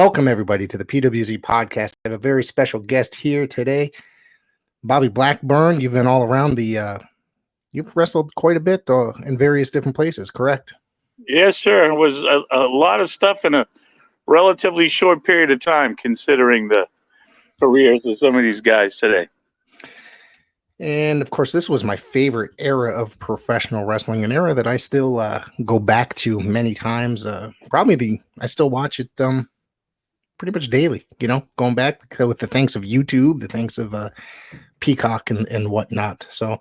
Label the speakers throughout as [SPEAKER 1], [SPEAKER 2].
[SPEAKER 1] Welcome, everybody, to the PWZ podcast. I have a very special guest here today, Bobby Blackburn. You've been all around you've wrestled quite a bit in various different places, correct?
[SPEAKER 2] Yes, sir. It was a lot of stuff in a relatively short period of time, considering the careers of some of these guys today.
[SPEAKER 1] And, of course, this was my favorite era of professional wrestling, an era that I still go back to many times. I still watch it pretty much daily, going back with the thanks of YouTube, the thanks of Peacock and whatnot. So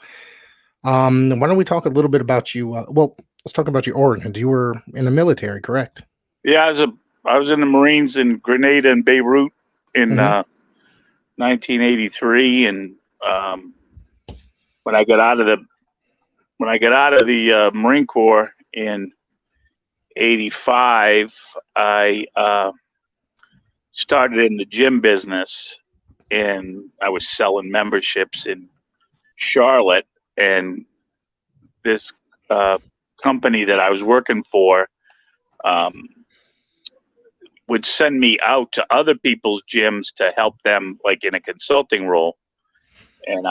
[SPEAKER 1] why don't we talk a little bit about you? Let's talk about your origins. You were in the military, correct?
[SPEAKER 2] Yeah, I was in the Marines in Grenada and Beirut in 1983, and when I got out of the Marine Corps in 85, I started in the gym business, and I was selling memberships in Charlotte, and this company that I was working for would send me out to other people's gyms to help them, like in a consulting role. And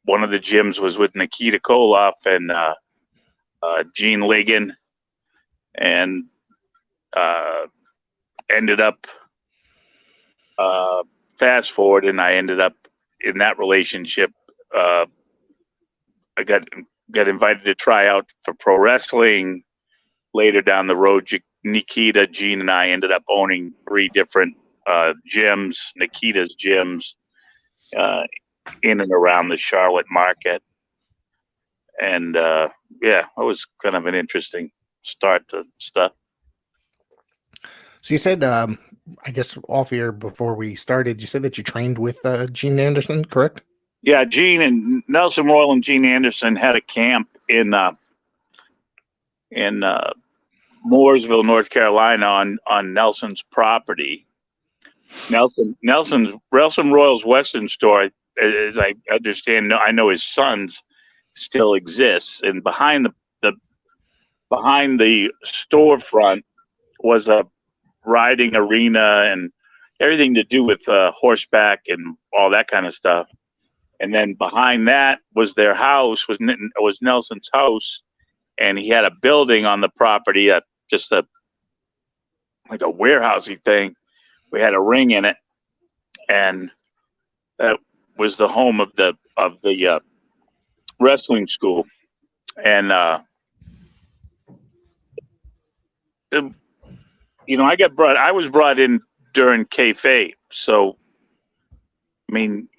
[SPEAKER 2] one of the gyms was with Nikita Koloff and Gene Ligon, and ended up fast forward, and I ended up in that relationship. I got invited to try out for pro wrestling. Later down the road, Nikita, Gene, and I ended up owning 3 different gyms, Nikita's gyms, in and around the Charlotte market. And it was kind of an interesting start to stuff.
[SPEAKER 1] So you said, I guess off air before we started, you said that you trained with Gene Anderson, correct?
[SPEAKER 2] Yeah, Gene and Nelson Royal and Gene Anderson had a camp in Mooresville, North Carolina, on Nelson's property. Nelson Royal's Western store, as I understand, I know his sons still exists, and behind the storefront was a riding arena and everything to do with horseback and all that kind of stuff. And then behind that was their house, was Nelson's house, and he had a building on the property, just like a warehousey thing. We had a ring in it, and that was the home of the wrestling school. And I was brought in during kayfabe, so I mean,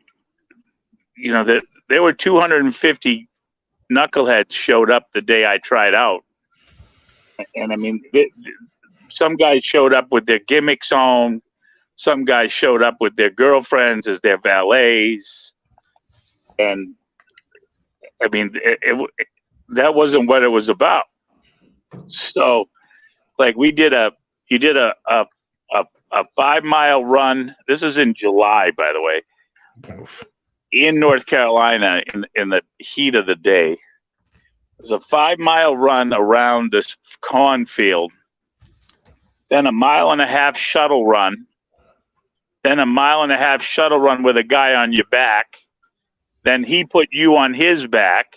[SPEAKER 2] there were 250 knuckleheads showed up the day I tried out. And I mean, some guys showed up with their gimmicks on. Some guys showed up with their girlfriends as their valets. And I mean, that wasn't what it was about. So, like, you did a 5-mile run. This is in July, by the way, in North Carolina, in the heat of the day. It was a 5-mile run around this cornfield, then a 1.5-mile shuttle run, then a 1.5-mile shuttle run with a guy on your back. Then he put you on his back.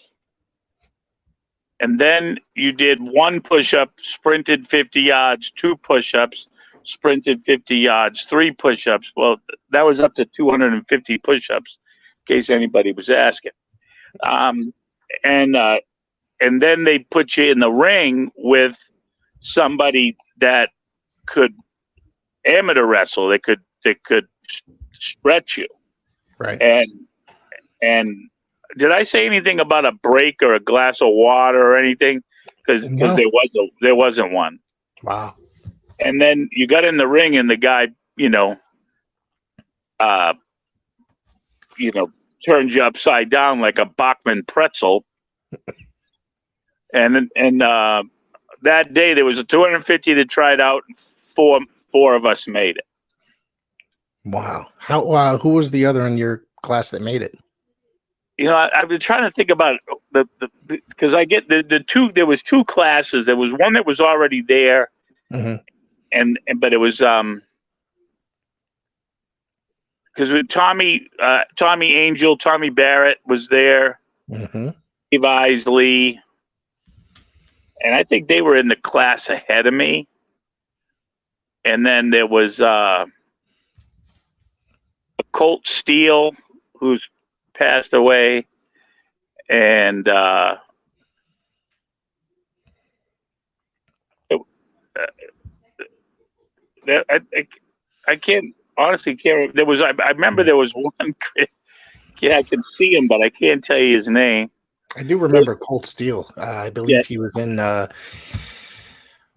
[SPEAKER 2] And then you did 1 push-up, sprinted 50 yards, 2 push-ups, sprinted 50 yards, 3 push-ups. Well, that was up to 250 push-ups, in case anybody was asking. And then they put you in the ring with somebody that could amateur wrestle. They could stretch you.
[SPEAKER 1] Right.
[SPEAKER 2] And did I say anything about a break or a glass of water or anything? Because there wasn't one.
[SPEAKER 1] Wow.
[SPEAKER 2] And then you got in the ring, and the guy, turns you upside down like a Bachman pretzel. And that day there was a 250 that tried out, and four of us made it.
[SPEAKER 1] Wow. How? Who was the other in your class that made it?
[SPEAKER 2] I've been trying to think about because I get the two. There was 2 classes. There was one that was already there,
[SPEAKER 1] mm-hmm.
[SPEAKER 2] but it was because with Tommy Angel, Tommy Barrett was there, Steve Isley, and I think they were in the class ahead of me. And then there was Colt Steele, who's passed away, and I can't honestly can't. There was I remember there was one. Yeah, I can see him, but I can't tell you his name.
[SPEAKER 1] I do remember Colt Steele. I believe he was in what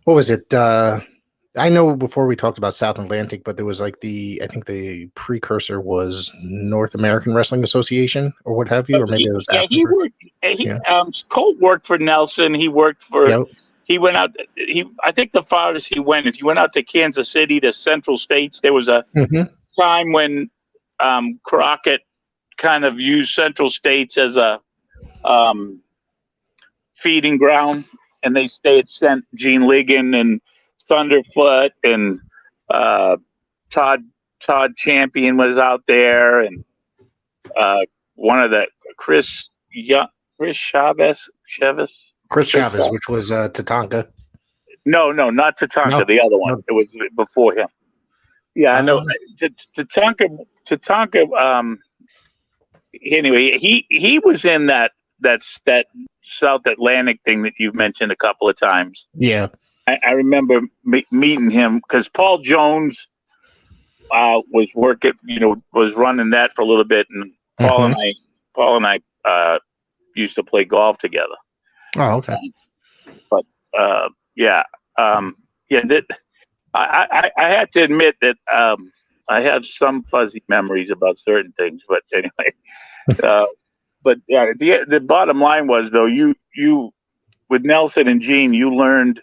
[SPEAKER 1] was it? I know before we talked about South Atlantic, but there was like I think the precursor was North American Wrestling Association or what have you, or maybe it was after.
[SPEAKER 2] He worked. Colt worked for Nelson. He worked for. Yep. He went out. I think the farthest he went is he went out to Kansas City to Central States. There was a time when Crockett kind of used Central States as a feeding ground, and they sent Gene Ligon and Thunderfoot and Todd Champion was out there, and one of the Chris Chavez,
[SPEAKER 1] which was Tatanka.
[SPEAKER 2] No, not Tatanka. No. The other one. No. It was before him. Yeah, I know. Tatanka. Anyway, he was in that South Atlantic thing that you've mentioned a couple of times.
[SPEAKER 1] Yeah.
[SPEAKER 2] I remember meeting him because Paul Jones was working, was running that for a little bit, and Paul and I used to play golf together.
[SPEAKER 1] Oh, okay.
[SPEAKER 2] I have to admit that I have some fuzzy memories about certain things, but anyway. But yeah, the bottom line was though you with Nelson and Gene, you learned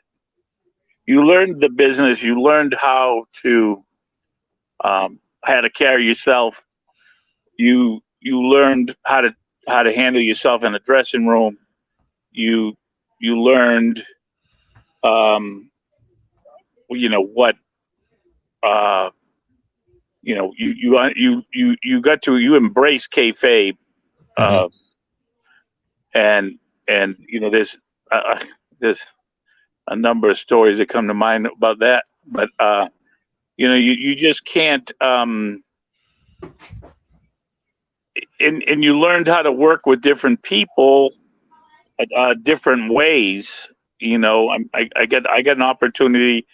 [SPEAKER 2] the business. You learned how to carry yourself. You learned how to handle yourself in a dressing room. You learned, you embrace kayfabe, and there's a number of stories that come to mind about that, but you just can't, and you learned how to work with different people, different ways. I get an opportunity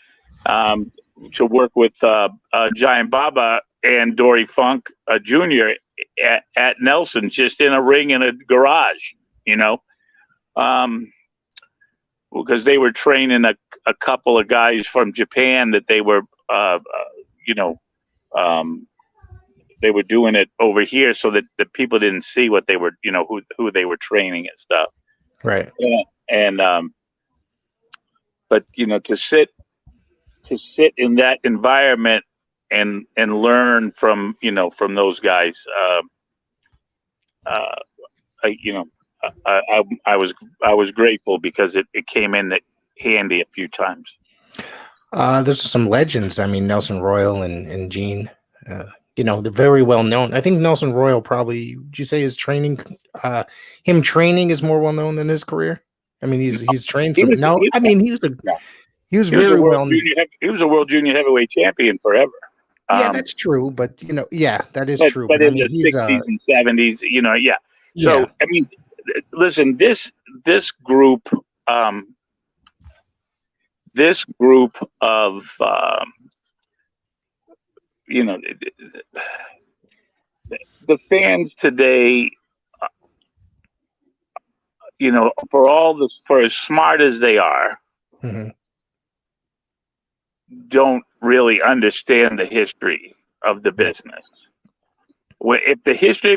[SPEAKER 2] to work with Giant Baba and Dory Funk Jr. at Nelson, just in a ring in a garage, because they were training a couple of guys from Japan that they were, they were doing it over here so that the people didn't see what they were, who they were training and stuff.
[SPEAKER 1] Right.
[SPEAKER 2] But to sit in that environment and learn from those guys, I was grateful because it came in handy a few times.
[SPEAKER 1] There's some legends. I mean, Nelson Royal and Gene, they're very well known. I think Nelson Royal probably, would you say his training, him training is more well known than his career? I mean, he's trained some. He was very well known.
[SPEAKER 2] He was a world junior heavyweight champion forever.
[SPEAKER 1] Yeah, that's true. But that is true.
[SPEAKER 2] But in the 60s and 70s, yeah. So I mean, listen, this group of the fans today, for as smart as they are, don't really understand the history of the business. If the history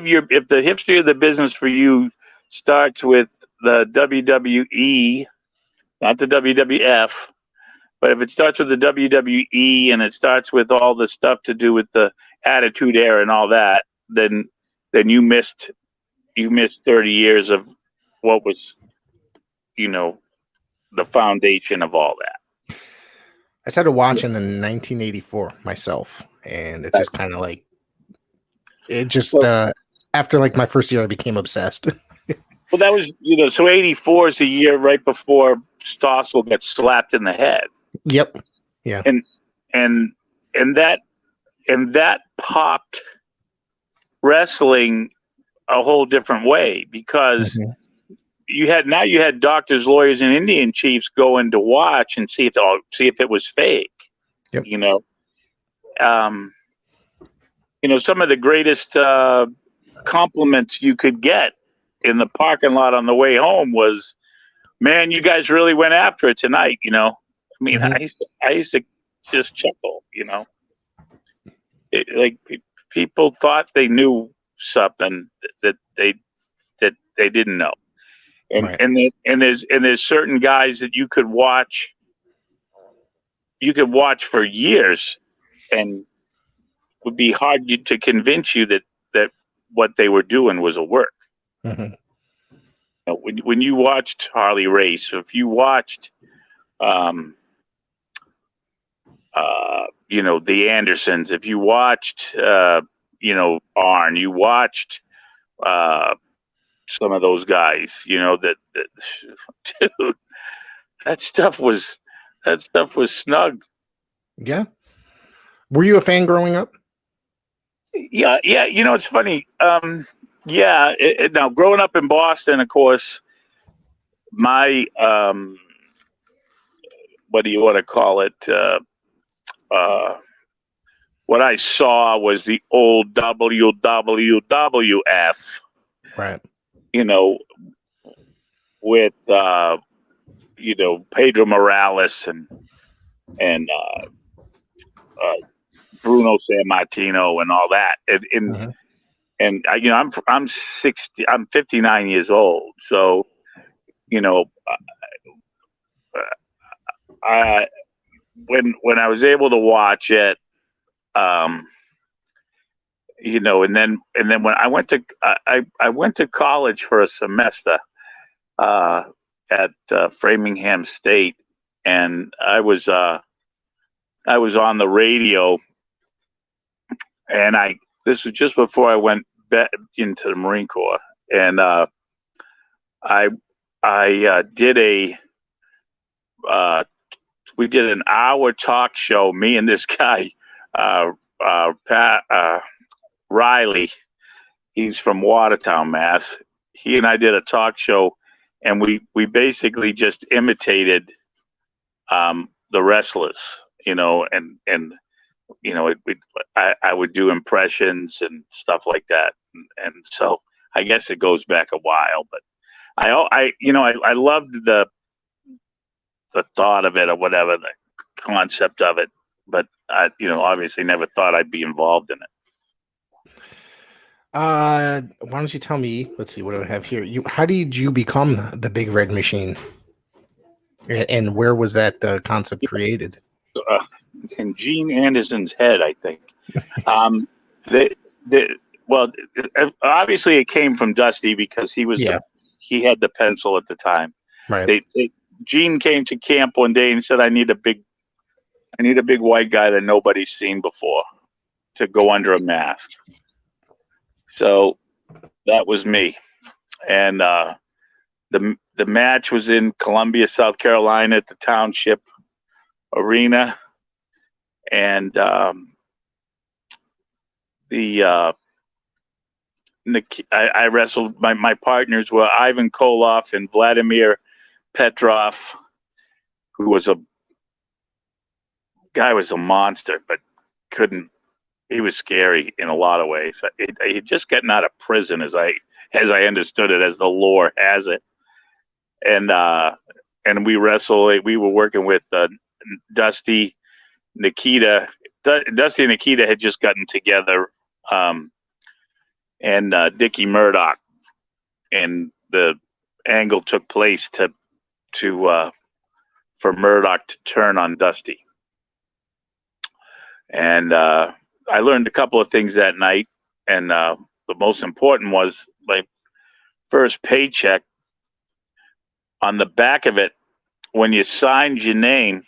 [SPEAKER 2] of the business for you starts with the WWE, not the WWF, but if it starts with the WWE and it starts with all the stuff to do with the Attitude Era and all that, then you missed 30 years of what was, the foundation of all that.
[SPEAKER 1] I started watching in 1984 myself, and it just kind of like It just
[SPEAKER 2] So,
[SPEAKER 1] after like my first year, I became obsessed.
[SPEAKER 2] well, that was, so 84 is the year right before Stossel got slapped in the head.
[SPEAKER 1] Yep. Yeah.
[SPEAKER 2] And and and that popped wrestling a whole different way, because
[SPEAKER 1] Mhm.
[SPEAKER 2] you had doctors, lawyers, and Indian chiefs going to watch and see if it was fake.
[SPEAKER 1] Yep.
[SPEAKER 2] Um, some of the greatest compliments you could get in the parking lot on the way home was, "Man, you guys really went after it tonight." I mean,
[SPEAKER 1] Mhm.
[SPEAKER 2] I used to just chuckle. Like people thought they knew something that they didn't know. And
[SPEAKER 1] Right.
[SPEAKER 2] there's certain guys that you could watch for years, and would be hard to convince you that what they were doing was a work.
[SPEAKER 1] Mhm.
[SPEAKER 2] When you watched Harley race, if you watched the Andersons, if you watched Arn, you watched some of those guys, that dude, that stuff was snug.
[SPEAKER 1] Yeah. Were you a fan growing up?
[SPEAKER 2] Yeah. It's funny. Yeah. Now, growing up in Boston, of course, my what do you want to call it? Uh, what I saw was the old WWF.
[SPEAKER 1] Right.
[SPEAKER 2] You know, with Pedro Morales and Bruno Sammartino and all that,
[SPEAKER 1] Mhm.
[SPEAKER 2] and I'm 60, I'm 59 years old, so you know I when I was able to watch it, um, and then when I went to college for a semester uh, at Framingham State, and I was on the radio, and this was just before I went back into the Marine Corps, and I did we did an hour talk show, me and this guy, Pat Riley. He's from Watertown, Mass. He and I did a talk show, and we basically just imitated the wrestlers, and I would do impressions and stuff like that, and so I guess it goes back a while, but I loved the thought of it, or whatever, the concept of it, but I obviously never thought I'd be involved in it.
[SPEAKER 1] Why don't you tell me? Let's see, what do I have here? How did you become the Big Red Machine, and where was that concept created?
[SPEAKER 2] uh, in Gene Anderson's head, I think. Um, the the well, obviously it came from Dusty, because
[SPEAKER 1] Yeah.
[SPEAKER 2] he had the pencil at the time.
[SPEAKER 1] Right.
[SPEAKER 2] Gene came to camp one day and said, I need a big white guy that nobody's seen before to go under a mask." So that was me, and the match was in Columbia, South Carolina, at the Township Arena, and I wrestled. My partners were Ivan Koloff and Vladimir Petrov, who was a monster, but couldn't. He was scary in a lot of ways. He just gotten out of prison, as I understood it, as the lore has it, and we wrestled. We were working with Dusty, Nikita. Dusty and Nikita had just gotten together, and Dickie Murdoch, and the angle took place for Murdoch to turn on Dusty, and I learned a couple of things that night, and the most important was my first paycheck. On the back of it, when you signed your name,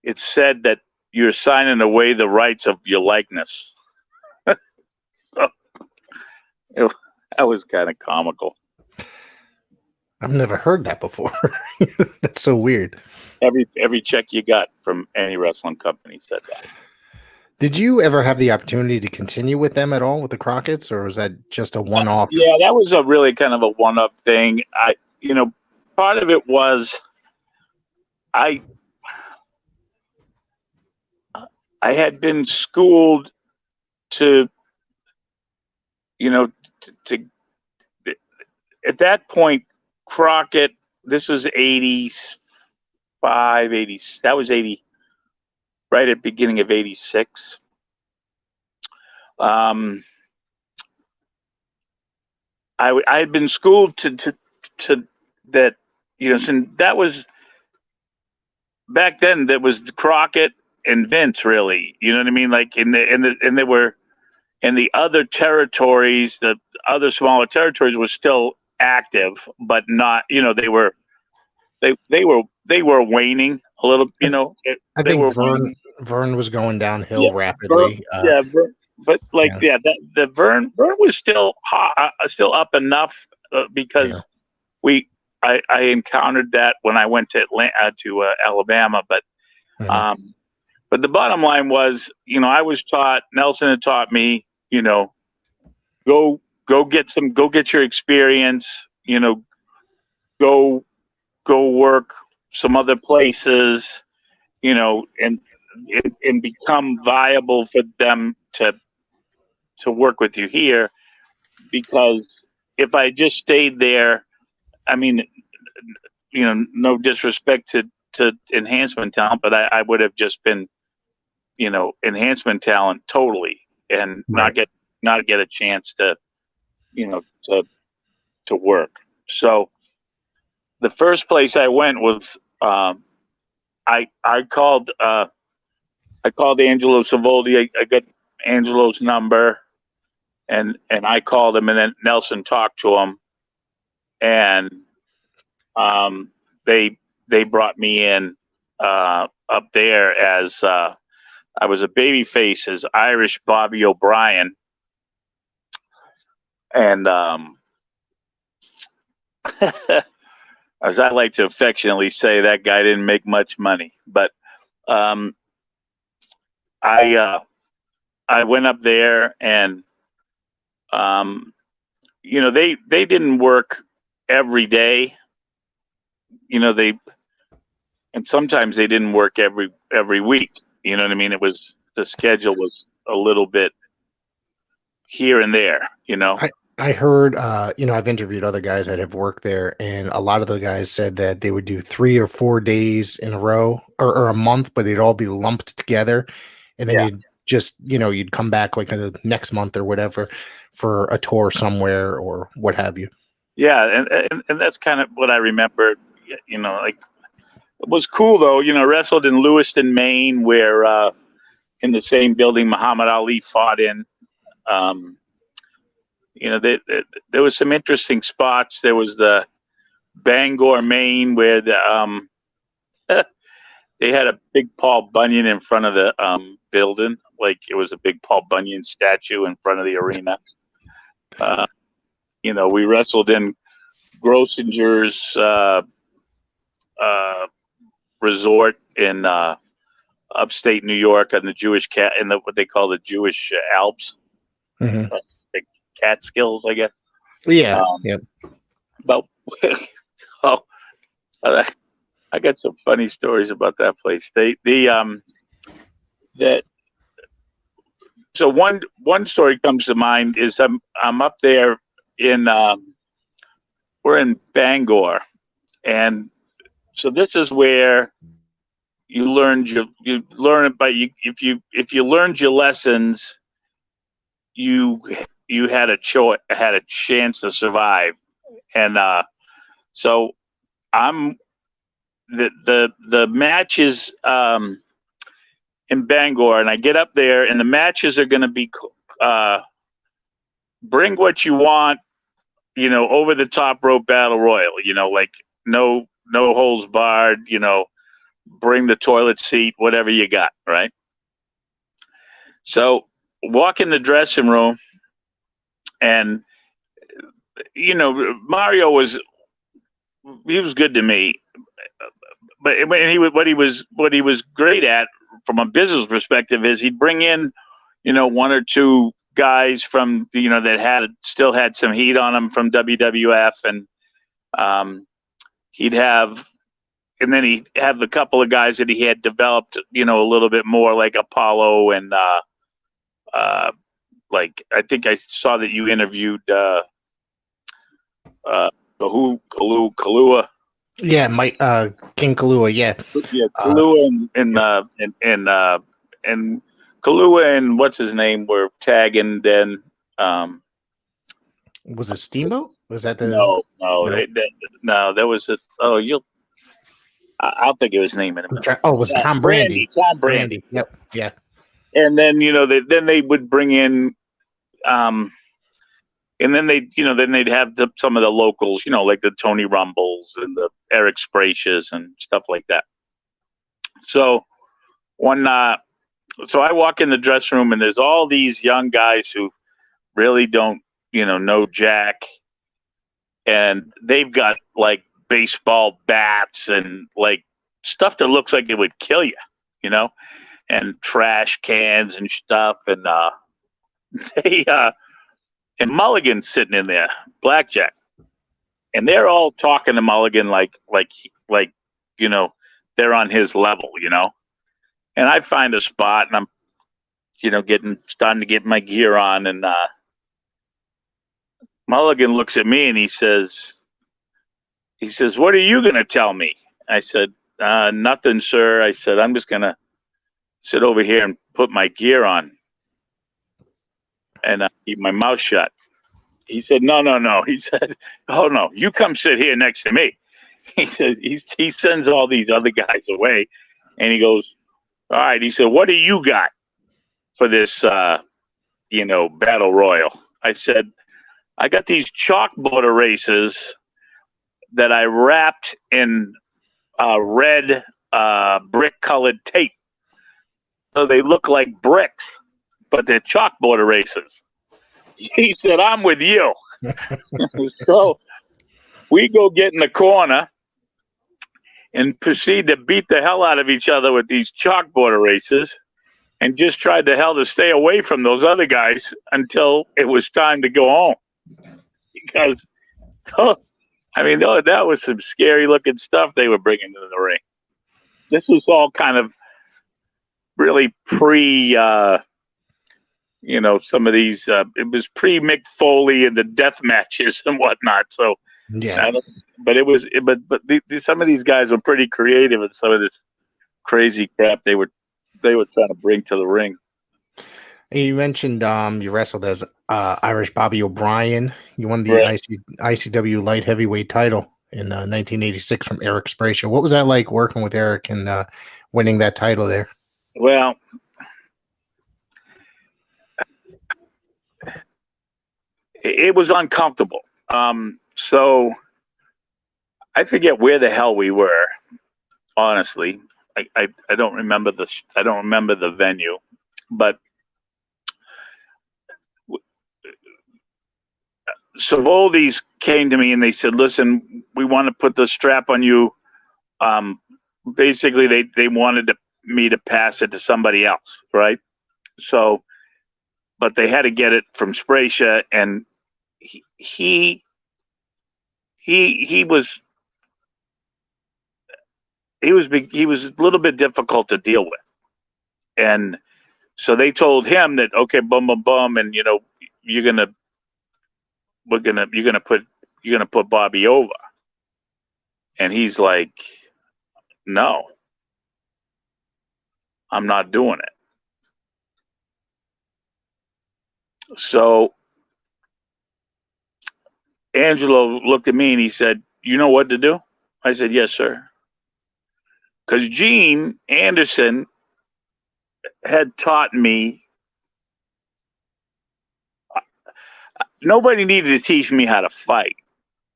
[SPEAKER 2] it said that you're signing away the rights of your likeness. That was kind of comical.
[SPEAKER 1] I've never heard that before. That's so weird.
[SPEAKER 2] Every check you got from any wrestling company said that.
[SPEAKER 1] Did you ever have the opportunity to continue with them at all with the Crockett's, or was that just a one-off?
[SPEAKER 2] Yeah, that was a really kind of a one-up thing. Part of it was I had been schooled to, to at that point, Crockett, this was 85, 80, that was 80, right at the beginning of 86. I had been schooled to that, so that was back then. That was Crockett and Vince, really. You know what I mean? Like and they were in the other territories. The other smaller territories were still active, but not. They were waning a little.
[SPEAKER 1] I think Vern was going downhill rapidly.
[SPEAKER 2] But the Vern was still hot, still up enough because I encountered that when I went to Alabama, but but the bottom line was, I was taught, Nelson had taught me, go get your experience, go work some other places, and become viable for them to work with you here. Because if I just stayed there, I mean, no disrespect to enhancement talent, but I would have just been, enhancement talent totally, and not get a chance to, to work. So the first place I went was, I called Angelo Savoldis. I got Angelo's number, and I called him, and then Nelson talked to him, and they brought me in up there as I was a babyface as Irish Bobby O'Brien, and as I like to affectionately say, that guy didn't make much money, but I went up there, and they didn't work every day. And sometimes they didn't work every week. You know what I mean? The schedule was a little bit here and there,
[SPEAKER 1] I heard, I've interviewed other guys that have worked there, and a lot of the guys said that they would do 3 or 4 days in a row or a month, but they'd all be lumped together. And then you'd just, you'd come back like the next month or whatever for a tour somewhere or what have you.
[SPEAKER 2] Yeah. And that's kind of what I remember, like it was cool though, wrestled in Lewiston, Maine, where, in the same building Muhammad Ali fought in. There was some interesting spots. There was the Bangor, Maine, where they had a big Paul Bunyan in front of the building, like it was a big Paul Bunyan statue in front of the arena. We wrestled in Grossinger's resort in upstate New York on the Jewish what they call the Jewish Alps, the Catskills, I guess.
[SPEAKER 1] Yeah.
[SPEAKER 2] But I got some funny stories about that place. So one story comes to mind is I'm up there we're in Bangor, and so this is where you learn if you learned your lessons, you had a chance to survive. And so I'm the matches in Bangor, and I get up there, and the matches are going to be bring what you want, over the top rope battle royal, like no holds barred, bring the toilet seat, whatever you got, right? So walk in the dressing room, and Mario was good to me, but what he was great at from a business perspective is he'd bring in, one or two guys from that still had some heat on them from WWF, and he'd have a couple of guys that he had developed, a little bit more, like Apollo, and like I think I saw that you interviewed Kalua.
[SPEAKER 1] Yeah, Mike King Kalua, yeah.
[SPEAKER 2] Yeah, Kalua and Kalua and what's his name were tagging then.
[SPEAKER 1] Was it Steamboat? Was that the
[SPEAKER 2] no? There was I'll think of his name in a minute.
[SPEAKER 1] Oh, it was Tom Brandy.
[SPEAKER 2] Tom Brandy.
[SPEAKER 1] Yep. Yeah.
[SPEAKER 2] And then then they would bring in and then they'd have some of the locals, like the Tony Rumbles and the Eric Sprachas and stuff like that. So so I walk in the dressing room and there's all these young guys who really don't, know jack, and they've got like baseball bats and like stuff that looks like it would kill you, and trash cans and stuff, and and Mulligan's sitting in there, blackjack, and they're all talking to Mulligan like they're on his level, and I find a spot and I'm starting to get my gear on, and Mulligan looks at me and he says, "What are you gonna tell me?" I said, "Nothing, sir." I said, "I'm just gonna sit over here and put my gear on and keep my mouth shut." He said, No. He said, "Oh no, you come sit here next to me." He said he sends all these other guys away, and he goes, "All right." He said, "What do you got for this, battle royal?" I said, "I got these chalkboard erasers that I wrapped in red brick-colored tape, so they look like bricks, but they're chalkboard erasers." He said, "I'm with you." So we go get in the corner and proceed to beat the hell out of each other with these chalkboard erasers, and just tried the hell to stay away from those other guys until it was time to go home. Because, that was some scary looking stuff they were bringing into the ring. This was all kind of really pre, some of these, it was pre Mick Foley and the death matches and whatnot. So,
[SPEAKER 1] yeah.
[SPEAKER 2] Some of these guys were pretty creative in some of this crazy crap they were trying to bring to the ring.
[SPEAKER 1] You mentioned you wrestled as Irish Bobby O'Brien. You won the ICW light heavyweight title in 1986 from Eric Spracher. What was that like working with Eric and winning that title there?
[SPEAKER 2] Well, it was uncomfortable. So I forget where the hell we were. Honestly, I don't remember the venue, but Savoldis came to me and they said, "Listen, we want to put the strap on you." Basically, they wanted me to pass it to somebody else, right? So, but they had to get it from Spracher, and he was a little bit difficult to deal with, and so they told him that, okay, boom, boom, boom, and you're gonna put Bobby over, and he's like, "No, I'm not doing it." So Angelo looked at me and he said, "You know what to do?" I said, "Yes, sir." Because Gene Anderson had taught me, nobody needed to teach me how to fight.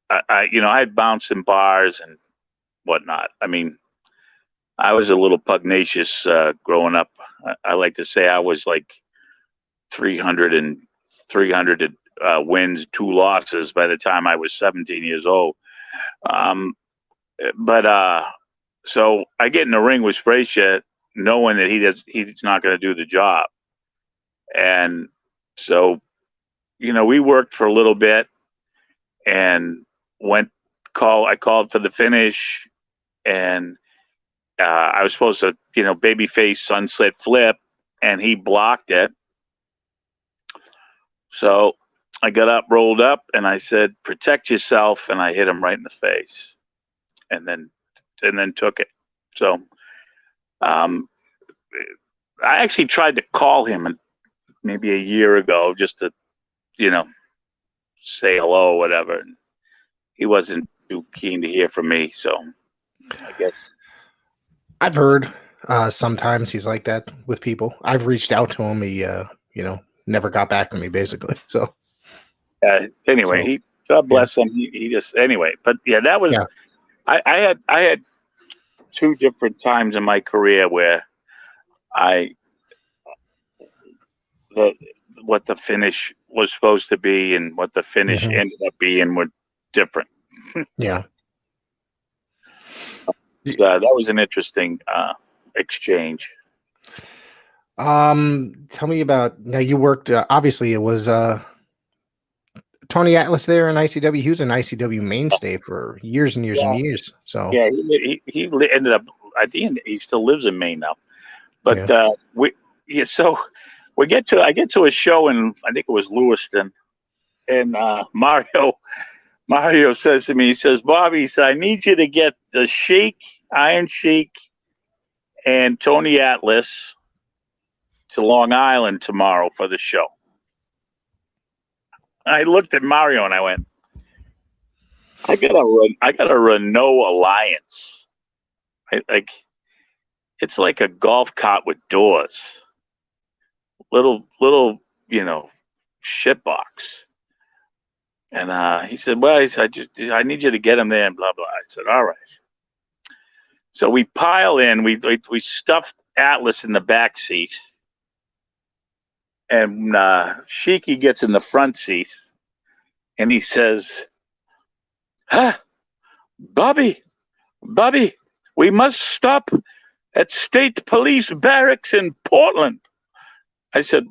[SPEAKER 2] I'd bounce in bars and whatnot. I mean, I was a little pugnacious growing up. I like to say I was like 300 wins, 2 losses by the time I was 17 years old. So I get in the ring with Sprayshed, knowing that he's not going to do the job. And so, we worked for a little bit and I called for the finish, and I was supposed to, babyface sunset flip, and he blocked it. So I got up, rolled up, and I said, "Protect yourself," and I hit him right in the face, and then took it. So I actually tried to call him maybe a year ago just to, say hello or whatever. And he wasn't too keen to hear from me, so I guess.
[SPEAKER 1] I've heard sometimes he's like that with people. I've reached out to him. He, never got back to me, basically. So
[SPEAKER 2] anyway, God bless him. He just anyway. But yeah, that was. Yeah. I had 2 different times in my career where what the finish was supposed to be and what the finish ended up being were different.
[SPEAKER 1] Yeah.
[SPEAKER 2] That was an interesting exchange.
[SPEAKER 1] Tell me about, now you worked, obviously it was Tony Atlas there in ICW. He was an ICW mainstay for years and years and years. So
[SPEAKER 2] yeah, he ended up, I think he still lives in Maine now. But so I get to a show in, I think it was Lewiston, and Mario says to me, he says, "Bobby," he said, "I need you to get the Sheik, Iron Sheik, and Tony Atlas to Long Island tomorrow for the show." I looked at Mario and I went, I got a Renault Alliance. It's like a golf cart with doors. Little, shit box. And he said, "Well," he said, I need you to get him there and blah, blah. I said, "All right." So we pile in, we stuffed Atlas in the back seat, and Sheiky gets in the front seat, and he says, Bobby, we must stop at State Police Barracks in Portland." I said,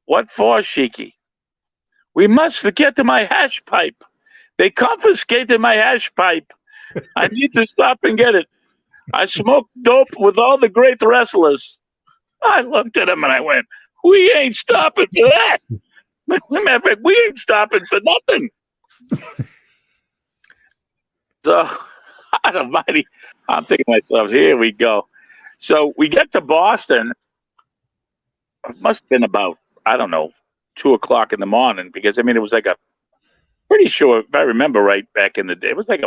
[SPEAKER 2] "What for, Sheiky?" "We must get to my hash pipe. They confiscated my hash pipe. I need to stop and get it. I smoked dope with all the great wrestlers." I looked at him and I went, "We ain't stopping for that. Matter of fact, we ain't stopping for nothing." So, almighty, I'm thinking to myself, here we go. So we get to Boston. It must have been about, I don't know, 2:00 in the morning, because it was like pretty sure, if I remember right, back in the day, it was like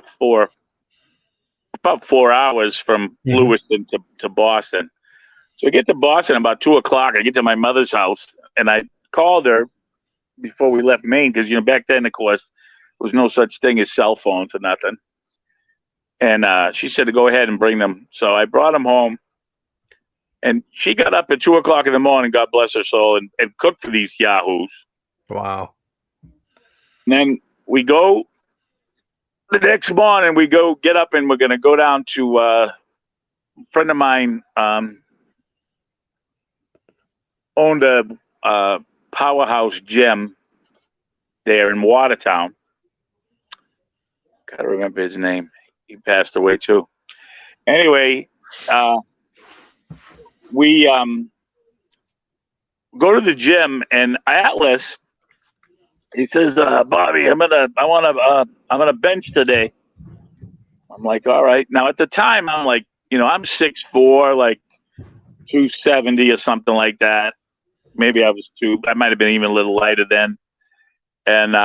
[SPEAKER 2] about 4 hours from Lewiston to Boston. So I get to Boston about 2:00. I get to my mother's house, and I called her before we left Maine, because back then, of course, there was no such thing as cell phones or nothing. And she said to go ahead and bring them. So I brought them home, and she got up at 2:00 in the morning, God bless her soul, and cooked for these yahoos.
[SPEAKER 1] Wow.
[SPEAKER 2] And then we go the next morning. We go get up, and we're going to go down to a friend of mine owned a powerhouse gym there in Watertown. Gotta remember his name. He passed away too. Anyway, we go to the gym, and Atlas, he says, "Bobby, I'm gonna bench today." I'm like, "All right." Now at the time, I'm like, I'm 6'4", like 270 or something like that. Maybe I might have been even a little lighter then. And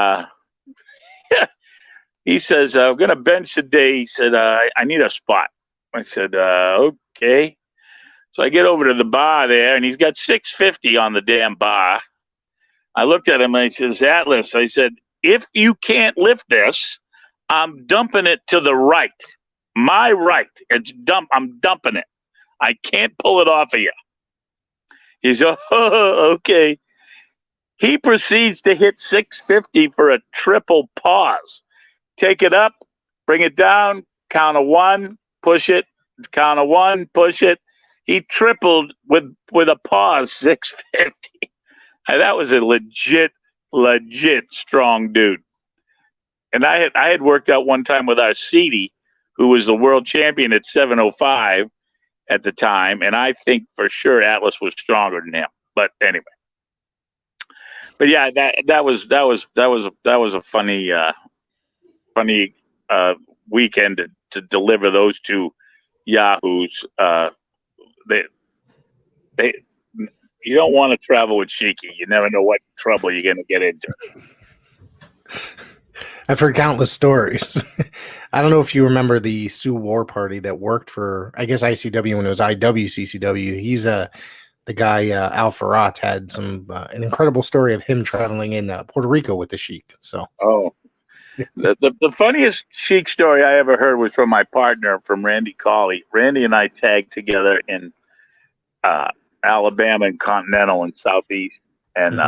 [SPEAKER 2] he says, "I'm gonna bench today." He said, "I need a spot." I said, "Okay." So I get over to the bar there, and he's got 650 on the damn bar. I looked at him and I says, "Atlas," I said, "if you can't lift this, I'm dumping it to the right. My right. I'm dumping it. I can't pull it off of you." He's, "Oh, okay." He proceeds to hit 650 for a triple pause. Take it up, bring it down, count of one, push it, count of one, push it. He tripled with a pause, 650. And that was a legit strong dude. And I had worked out one time with our CD, who was the world champion at 705 at the time, and I think for sure Atlas was stronger than him. But anyway. But yeah, that was a funny weekend to deliver those two yahoos. They you don't want to travel with Sheiky. You never know what trouble you're going to get into.
[SPEAKER 1] I've heard countless stories. I don't know if you remember the Sioux War Party that worked for, I guess, ICW when it was IWCCW. He's the guy, Al Farrat, had an incredible story of him traveling in Puerto Rico with the Sheik. So,
[SPEAKER 2] the funniest Sheik story I ever heard was from my partner, from Randy Collie. Randy and I tagged together in Alabama and Continental and Southeast, and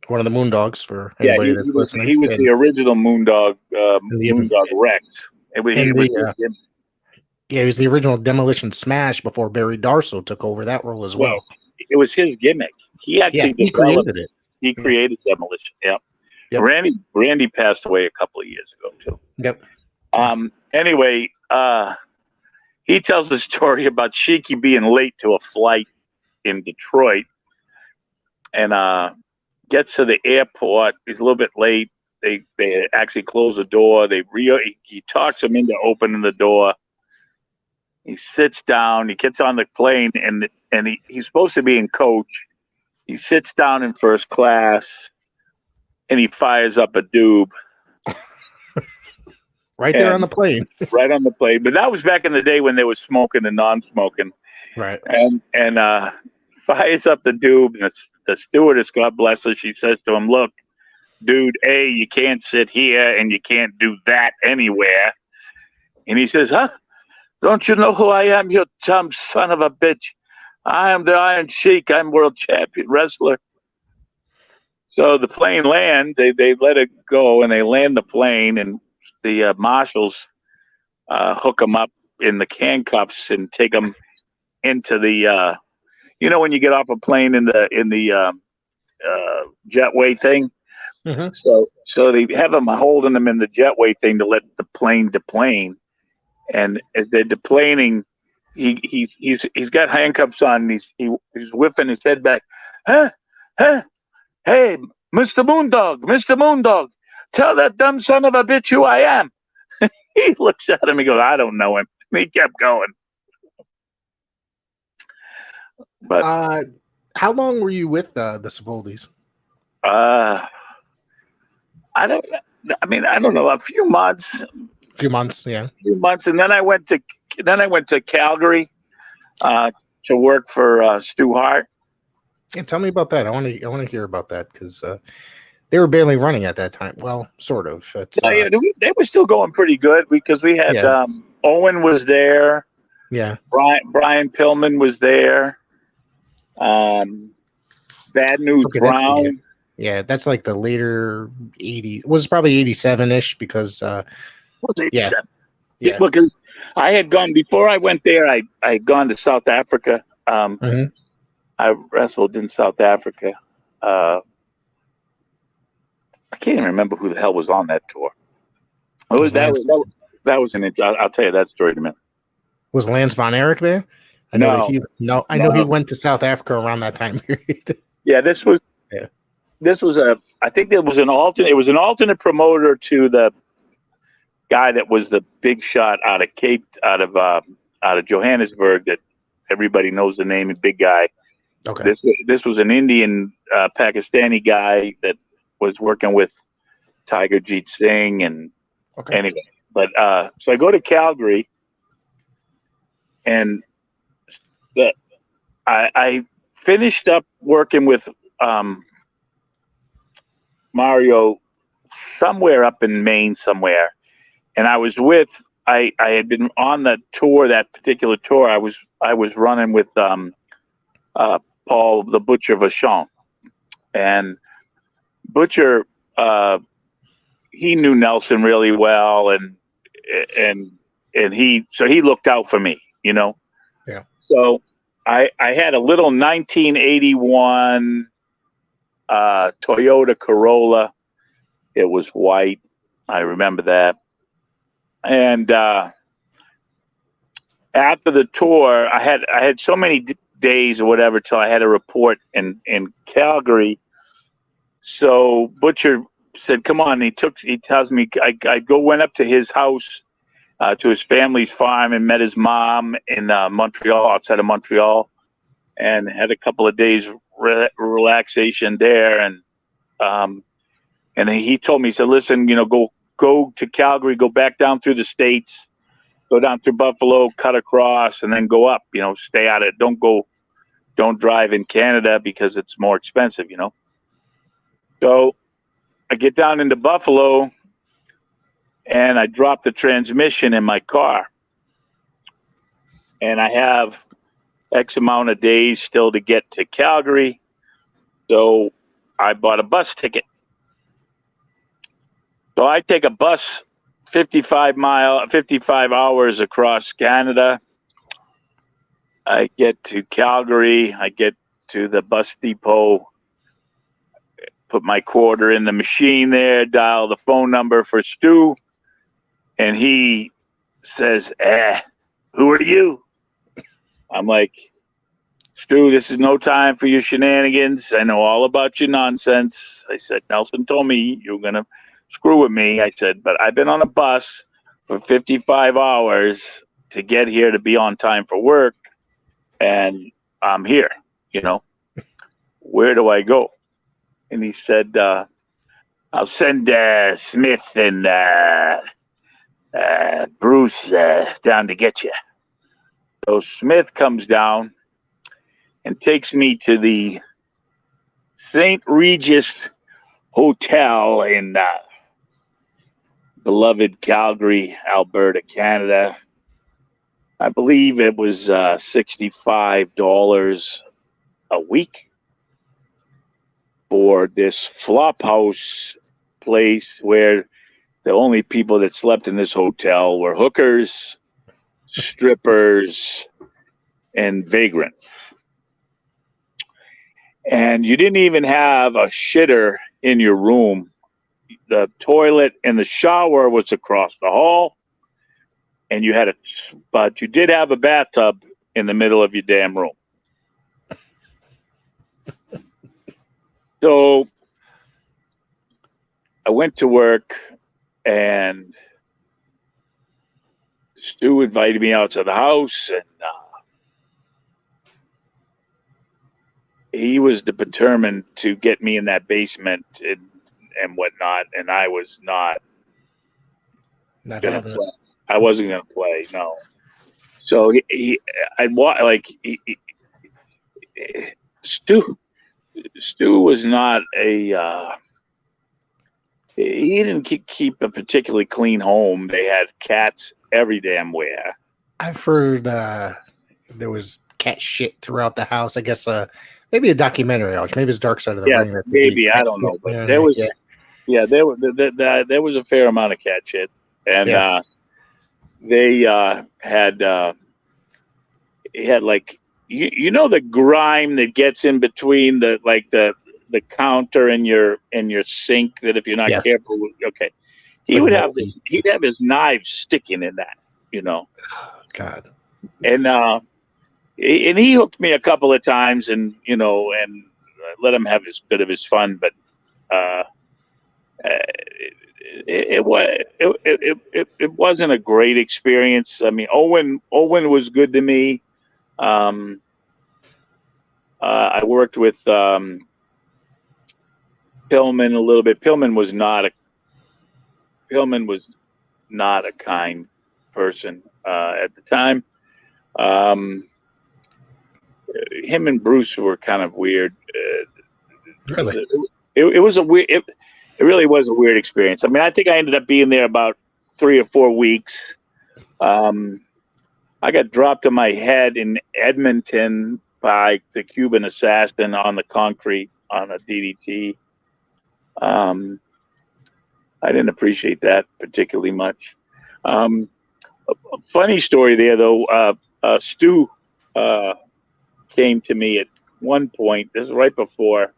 [SPEAKER 1] one of the Moondogs for anybody that's listening.
[SPEAKER 2] He was the original Moondog, Moondog Rex. He
[SPEAKER 1] was the original Demolition Smash before Barry Darso took over that role as well.
[SPEAKER 2] It was his gimmick. He actually
[SPEAKER 1] he created it.
[SPEAKER 2] He created Demolition. Yep. Randy passed away a couple of years ago too.
[SPEAKER 1] Yep.
[SPEAKER 2] Anyway, he tells the story about Sheiky being late to a flight in Detroit, and gets to the airport. He's a little bit late. They actually close the door. He talks him into opening the door. He sits down. He gets on the plane, and he's supposed to be in coach. He sits down in first class, and he fires up a doob.
[SPEAKER 1] Right there on the plane.
[SPEAKER 2] Right on the plane. But that was back in the day when they were smoking and non-smoking.
[SPEAKER 1] Right.
[SPEAKER 2] And fires up the doob, and the stewardess, God bless her, she says to him, "Look, dude, A, you can't sit here and you can't do that anywhere." And he says, "Huh? Don't you know who I am, you dumb son of a bitch? I am the Iron Sheik. I'm world champion wrestler." So the plane lands. They let it go, and they land the plane, and the marshals hook them up in the handcuffs and take them into the when you get off a plane in the jetway thing. So they have them holding them in the jetway thing to let the plane deplane. And as they're deplaning, he's got handcuffs on, and he's whipping his head back. Hey, Mr. Moondog, tell that dumb son of a bitch who I am. He looks at him and goes, "I don't know him." And he kept going. But
[SPEAKER 1] how long were you with the Savoldis?
[SPEAKER 2] I don't know, a few months.
[SPEAKER 1] Yeah.
[SPEAKER 2] A few months, and then I went to Calgary to work for Stu Hart.
[SPEAKER 1] Yeah, tell me about that. I want to hear about that, because they were barely running at that time. Well, sort of.
[SPEAKER 2] They were still going pretty good, because we had Owen was there.
[SPEAKER 1] Yeah.
[SPEAKER 2] Brian Pillman was there. Bad News Brown.
[SPEAKER 1] That's like the later 80s. It was probably 87-ish, because
[SPEAKER 2] was 87? Yeah, because I had gone before I went there. I had gone to South Africa. I wrestled in South Africa. I can't even remember who the hell was on that tour. That was an. I'll tell you that story in a minute.
[SPEAKER 1] Was Lance Von Erich there? I know he went to South Africa around that time period.
[SPEAKER 2] Yeah, this was I think there was an alternate. It was an alternate promoter to the guy that was the big shot out of Johannesburg, that everybody knows the name, a big guy.
[SPEAKER 1] Okay.
[SPEAKER 2] This was an Indian Pakistani guy that was working with Tiger Jeet Singh, and anyway. But so I go to Calgary, and I finished up working with Mario somewhere up in Maine somewhere, and I was with I had been on the tour, that particular tour. I was running with Paul the Butcher Vachon, And Butcher, he knew Nelson really well, and he looked out for me, you know.
[SPEAKER 1] Yeah.
[SPEAKER 2] So I had a little 1981 Toyota Corolla. It was white. I remember that. And after the tour, I had so many days or whatever till I had a report in Calgary. So Butcher said, "Come on." He tells me I went up to his house, to his family's farm, and met his mom in Montreal, outside of Montreal, and had a couple of days relaxation there. And he told me, he said, "Listen, you know, go to Calgary, go back down through the States, go down through Buffalo, cut across, and then go up. You know, stay out of it. Don't drive in Canada because it's more expensive, you know." So I get down into Buffalo, and I drop the transmission in my car. And I have X amount of days still to get to Calgary. So I bought a bus ticket. So I take a bus 55 hours across Canada. I get to Calgary. I get to the bus depot, put my quarter in the machine there, dial the phone number for Stu, and he says, "Who are you?" I'm like, "Stu, this is no time for your shenanigans. I know all about your nonsense." I said, "Nelson told me you were going to screw with me." I said, "But I've been on a bus for 55 hours to get here to be on time for work, and I'm here, you know. Where do I go?" And he said, "I'll send Smith and Bruce down to get you." So Smith comes down and takes me to the St. Regis Hotel in beloved Calgary, Alberta, Canada. I believe it was $65 a week for this flop house place where the only people that slept in this hotel were hookers, strippers, and vagrants. And you didn't even have a shitter in your room. The toilet and the shower was across the hall, and but you did have a bathtub in the middle of your damn room. So I went to work, and Stu invited me out to the house, and he was determined to get me in that basement and whatnot, and I was not gonna play. I wasn't gonna play, no. So Stu was not he didn't keep a particularly clean home. They had cats every damn where.
[SPEAKER 1] I've heard there was cat shit throughout the house. I guess maybe a documentary. Maybe it's Dark Side of the Ring.
[SPEAKER 2] Maybe, I don't know, but there was there was a fair amount of cat shit, and they had like you know the grime that gets in between the counter and your sink, that if you're not careful, okay, he'd have his knives sticking in that, you know.
[SPEAKER 1] God.
[SPEAKER 2] And he hooked me a couple of times, and you know, and let him have his bit of his fun, but it wasn't a great experience. I mean, Owen was good to me. I worked with Pillman a little bit. Pillman was not a kind person at the time. Him and Bruce were kind of weird.
[SPEAKER 1] Really?
[SPEAKER 2] It was a weird. It really was a weird experience. I mean, I think I ended up being there about 3 or 4 weeks. I got dropped on my head in Edmonton by the Cuban assassin on the concrete on a DDT. I didn't appreciate that particularly much. A funny story there, though. Stu came to me at one point. This is right before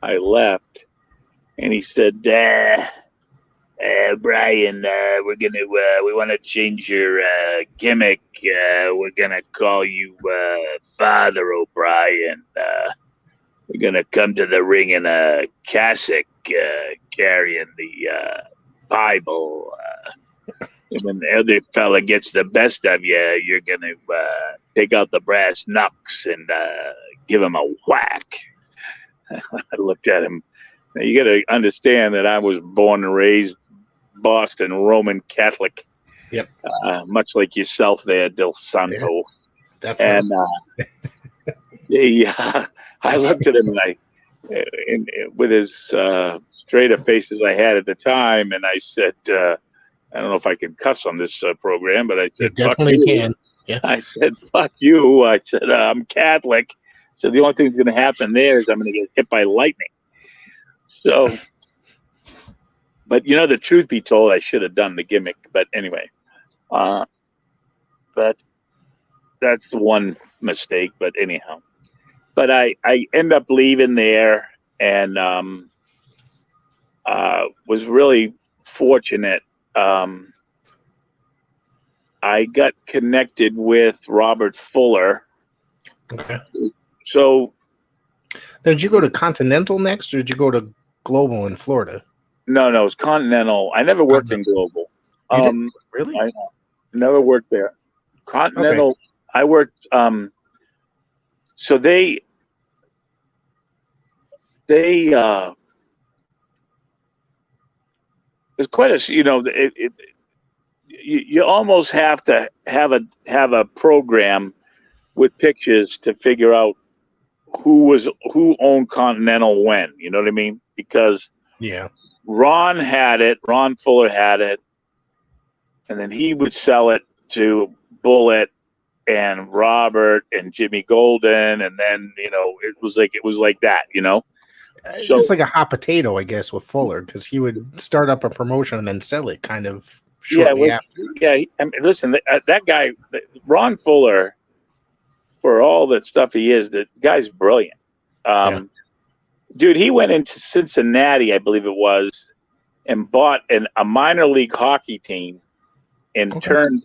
[SPEAKER 2] I left, and he said, "Brian, we want to change your gimmick. We're gonna call you Father O'Brien. We're gonna come to the ring in a cassock, carrying the Bible. And when the other fella gets the best of you, you're gonna take out the brass knucks and give him a whack." I looked at him. Now, you got to understand that I was born and raised Boston Roman Catholic.
[SPEAKER 1] Yep.
[SPEAKER 2] Much like yourself there, Del Santo.
[SPEAKER 1] Yeah, definitely.
[SPEAKER 2] And I looked at him and with as straight a face as I had at the time, and I said, I don't know if I can cuss on this program, but I said,
[SPEAKER 1] you definitely can. Yeah.
[SPEAKER 2] I said, "Fuck you." I said, "I'm Catholic." So the only thing that's going to happen there is I'm going to get hit by lightning. So, but the truth be told, I should have done the gimmick. But anyway, but that's one mistake. But anyhow, but I end up leaving there and was really fortunate. I got connected with Robert Fuller.
[SPEAKER 1] Okay.
[SPEAKER 2] So,
[SPEAKER 1] did you go to Continental next, or did you go to Global in Florida?
[SPEAKER 2] No, it was Continental. I never worked in Global.
[SPEAKER 1] You did? Really?
[SPEAKER 2] I never worked there. Continental. Okay. I worked. So they. It's quite a. You almost have to have a program with pictures to figure out who owned Continental when. You know what I mean? Because Ron Fuller had it, and then he would sell it to Bullet and Robert and Jimmy Golden, and then it was like that. So,
[SPEAKER 1] it's like a hot potato, I guess, with Fuller, because he would start up a promotion and then sell it kind of shortly after.
[SPEAKER 2] Yeah, I mean, listen, that guy, Ron Fuller, for all the stuff he is, the guy's brilliant. Dude, he went into Cincinnati, I believe it was, and bought a minor league hockey team and turned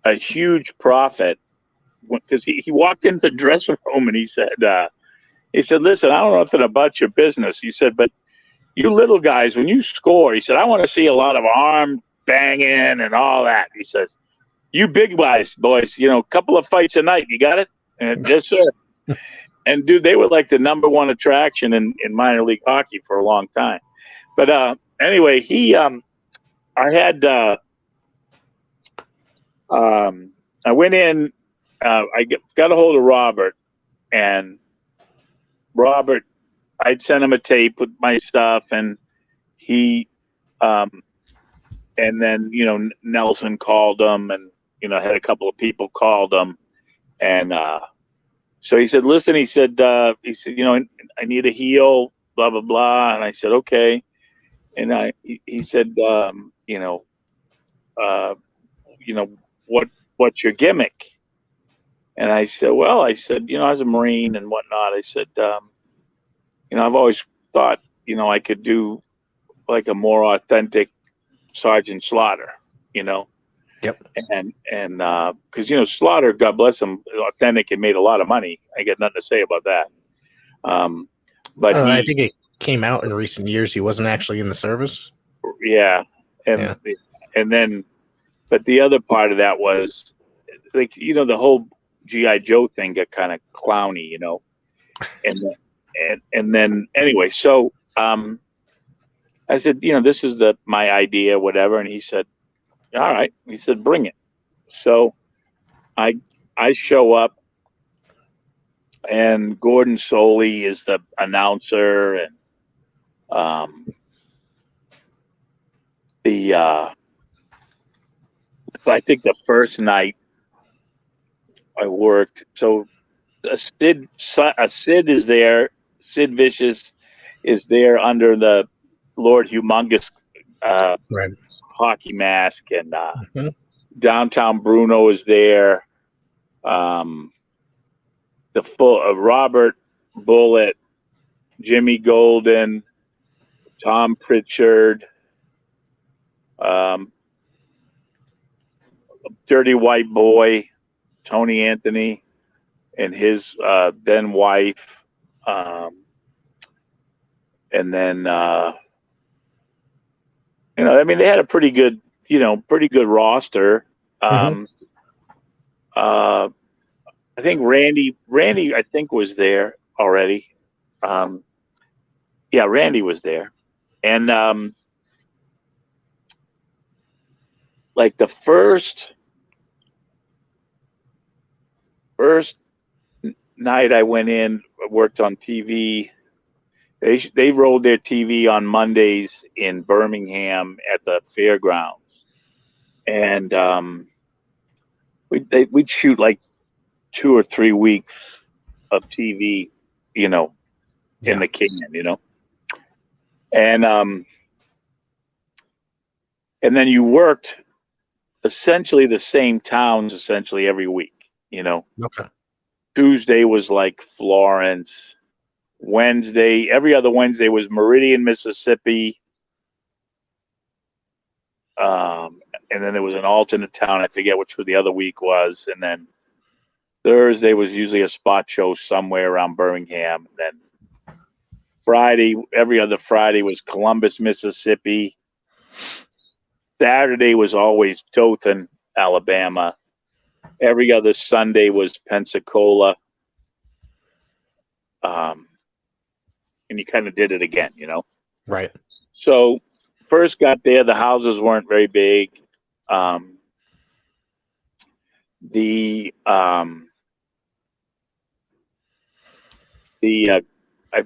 [SPEAKER 2] a huge profit because he walked into the dressing room and he said, "Listen, I don't know nothing about your business." He said, "But you little guys, when you score," he said, "I want to see a lot of arm banging and all that." He says, "You big boys, a couple of fights a night. You got it?" And yes, sir. And dude, they were like the number one attraction in minor league hockey for a long time. But anyway, I went in, I got a hold of Robert, and Robert, I'd send him a tape with my stuff, and he, and then, Nelson called him, and, had a couple of people called him, and, so he said, "Listen," he said, "I need a heel, blah, blah, blah." And I said, "Okay." And he said, what's your gimmick?" And I said, "Well," I said, as a Marine and whatnot, I said, I've always thought, I could do like a more authentic Sergeant Slaughter,
[SPEAKER 1] Yep.
[SPEAKER 2] And because Slaughter, God bless him, authentic and made a lot of money. I got nothing to say about that. But
[SPEAKER 1] I think it came out in recent years. He wasn't actually in the service.
[SPEAKER 2] Yeah, and then, but the other part of that was like the whole GI Joe thing got kind of clowny, and then anyway, so I said, "This is my idea, whatever," and he said, "All right." He said, "Bring it." So I show up, and Gordon Solie is the announcer, and so I think the first night I worked, so Sid is there, Sid Vicious, is there under the Lord Humongous
[SPEAKER 1] Right.
[SPEAKER 2] hockey mask, and
[SPEAKER 1] Mhm.
[SPEAKER 2] Downtown Bruno is there. The full Robert Bullet, Jimmy Golden, Tom Pritchard, Dirty White Boy, Tony Anthony, and his then wife, and then I mean, they had a pretty good roster.
[SPEAKER 1] Mhm.
[SPEAKER 2] I think Randy, I think was there already. Yeah, Randy was there, and like the first night I went in, worked on TV. They rolled their TV on Mondays in Birmingham at the fairgrounds, and we'd shoot like 2 or 3 weeks of TV, in the can, and then you worked essentially the same towns essentially every week.
[SPEAKER 1] Okay.
[SPEAKER 2] Tuesday was like Florence. Wednesday, every other Wednesday was Meridian, Mississippi. And then there was an alternate town. I forget which the other week was. And then Thursday was usually a spot show somewhere around Birmingham. And then Friday, every other Friday was Columbus, Mississippi. Saturday was always Dothan, Alabama. Every other Sunday was Pensacola. And you kind of did it again.
[SPEAKER 1] Right.
[SPEAKER 2] So first got there, the houses weren't very big. I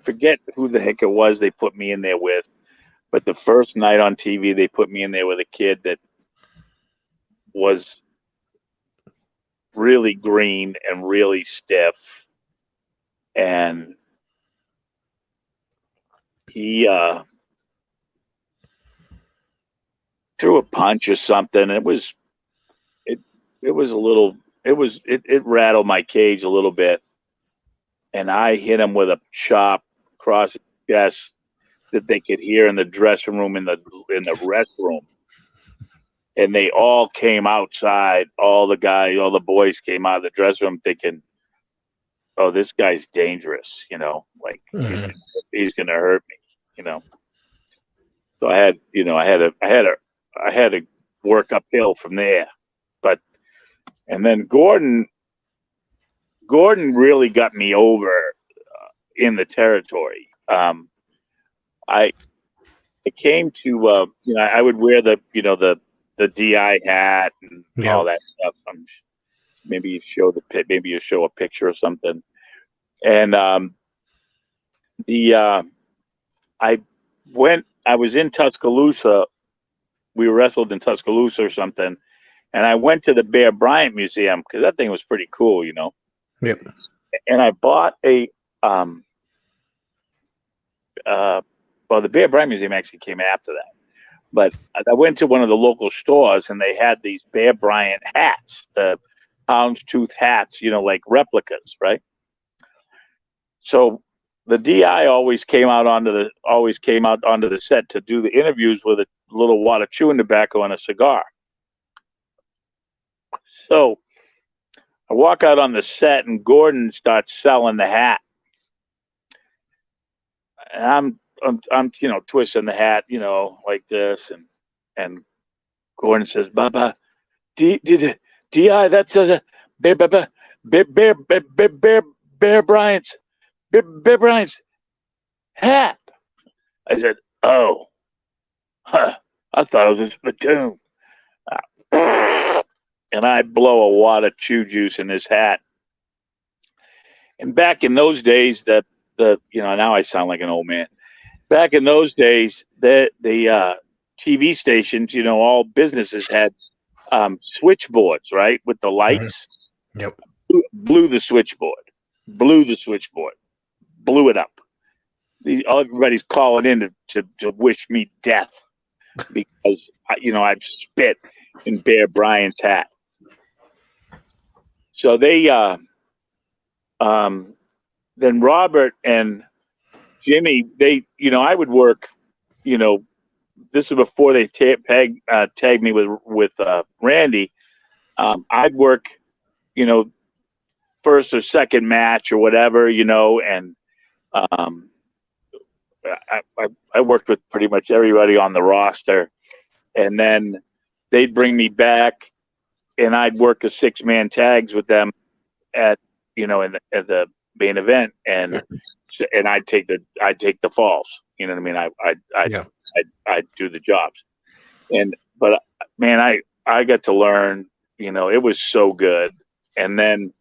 [SPEAKER 2] forget who the heck it was they put me in there with, but the first night on TV they put me in there with a kid that was really green and really stiff, and he threw a punch or something. It was a little. It rattled my cage a little bit, and I hit him with a chop across the chest that they could hear in the dressing room, in the restroom, and they all came outside. All the boys came out of the dressing room thinking, "Oh, this guy's dangerous," like
[SPEAKER 1] Mhm.
[SPEAKER 2] he's gonna hurt me. So I had to work uphill from there, and then Gordon really got me over in the territory. I came to I would wear the DI hat and all that stuff. Maybe you show a picture or something. And I was in Tuscaloosa. We wrestled in Tuscaloosa or something, and I went to the Bear Bryant Museum because that thing was pretty cool.
[SPEAKER 1] Yep.
[SPEAKER 2] And I bought well, the Bear Bryant Museum actually came after that. But I went to one of the local stores, and they had these Bear Bryant hats, the houndstooth hats, like replicas, right? So the DI always came out onto the set to do the interviews with a little wad of chewing tobacco and a cigar. So I walk out on the set, and Gordon starts selling the hat, and I'm twisting the hat, like this, and Gordon says, "Baba, DI, that's a Bear Bryant's hat." I said, "Oh, huh, I thought it was a spittoon." And I blow a wad of chew juice in his hat. And back in those days, now I sound like an old man. Back in those days, the TV stations, all businesses had switchboards, right, with the lights.
[SPEAKER 1] Mm-hmm. Yep.
[SPEAKER 2] Blew the switchboard, blew it up. everybody's calling in to wish me death because I've spit in Bear Bryant's hat. So they then Robert and Jimmy, I would work, this was before they tagged me with Randy. I'd work, first or second match or whatever, and I worked with pretty much everybody on the roster, and then they'd bring me back, and I'd work the 6-man tags with them at the main event, and I'd take the falls. You know what I mean? I'd do the jobs, but man, I got to learn. It was so good, and then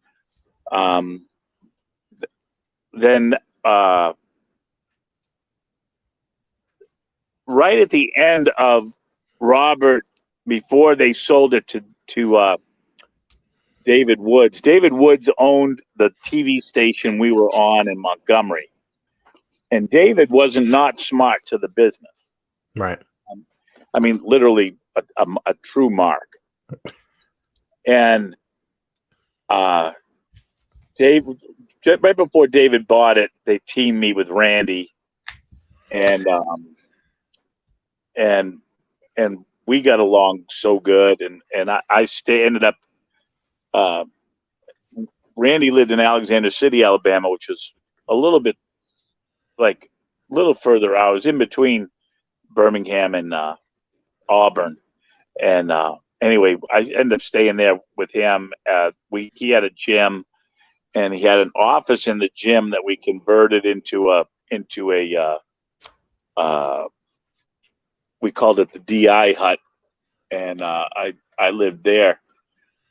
[SPEAKER 2] right at the end of Robert, before they sold it to David Woods. David Woods owned the TV station we were on in Montgomery, and David wasn't not smart to the business.
[SPEAKER 1] Right.
[SPEAKER 2] I mean, literally a true mark. And David, right before David bought it, they teamed me with Randy, and we got along so good, and I ended up. Randy lived in Alexander City, Alabama, which was a little bit a little further out. I was in between Birmingham and Auburn, and anyway, I ended up staying there with him. He had a gym, and he had an office in the gym that we converted into a we called it the DI hut, and I lived there,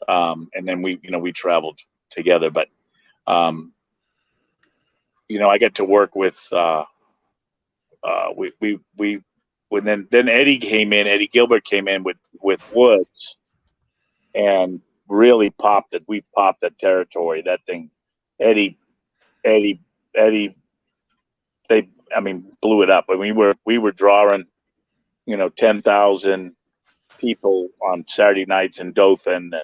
[SPEAKER 2] and then we traveled together. But I got to work with then Eddie came in. Eddie Gilbert came in with Woods, and really popped it. We popped the territory. That thing, Eddie, they blew it up. I mean, we were drawing 10,000 people on Saturday nights in Dothan, and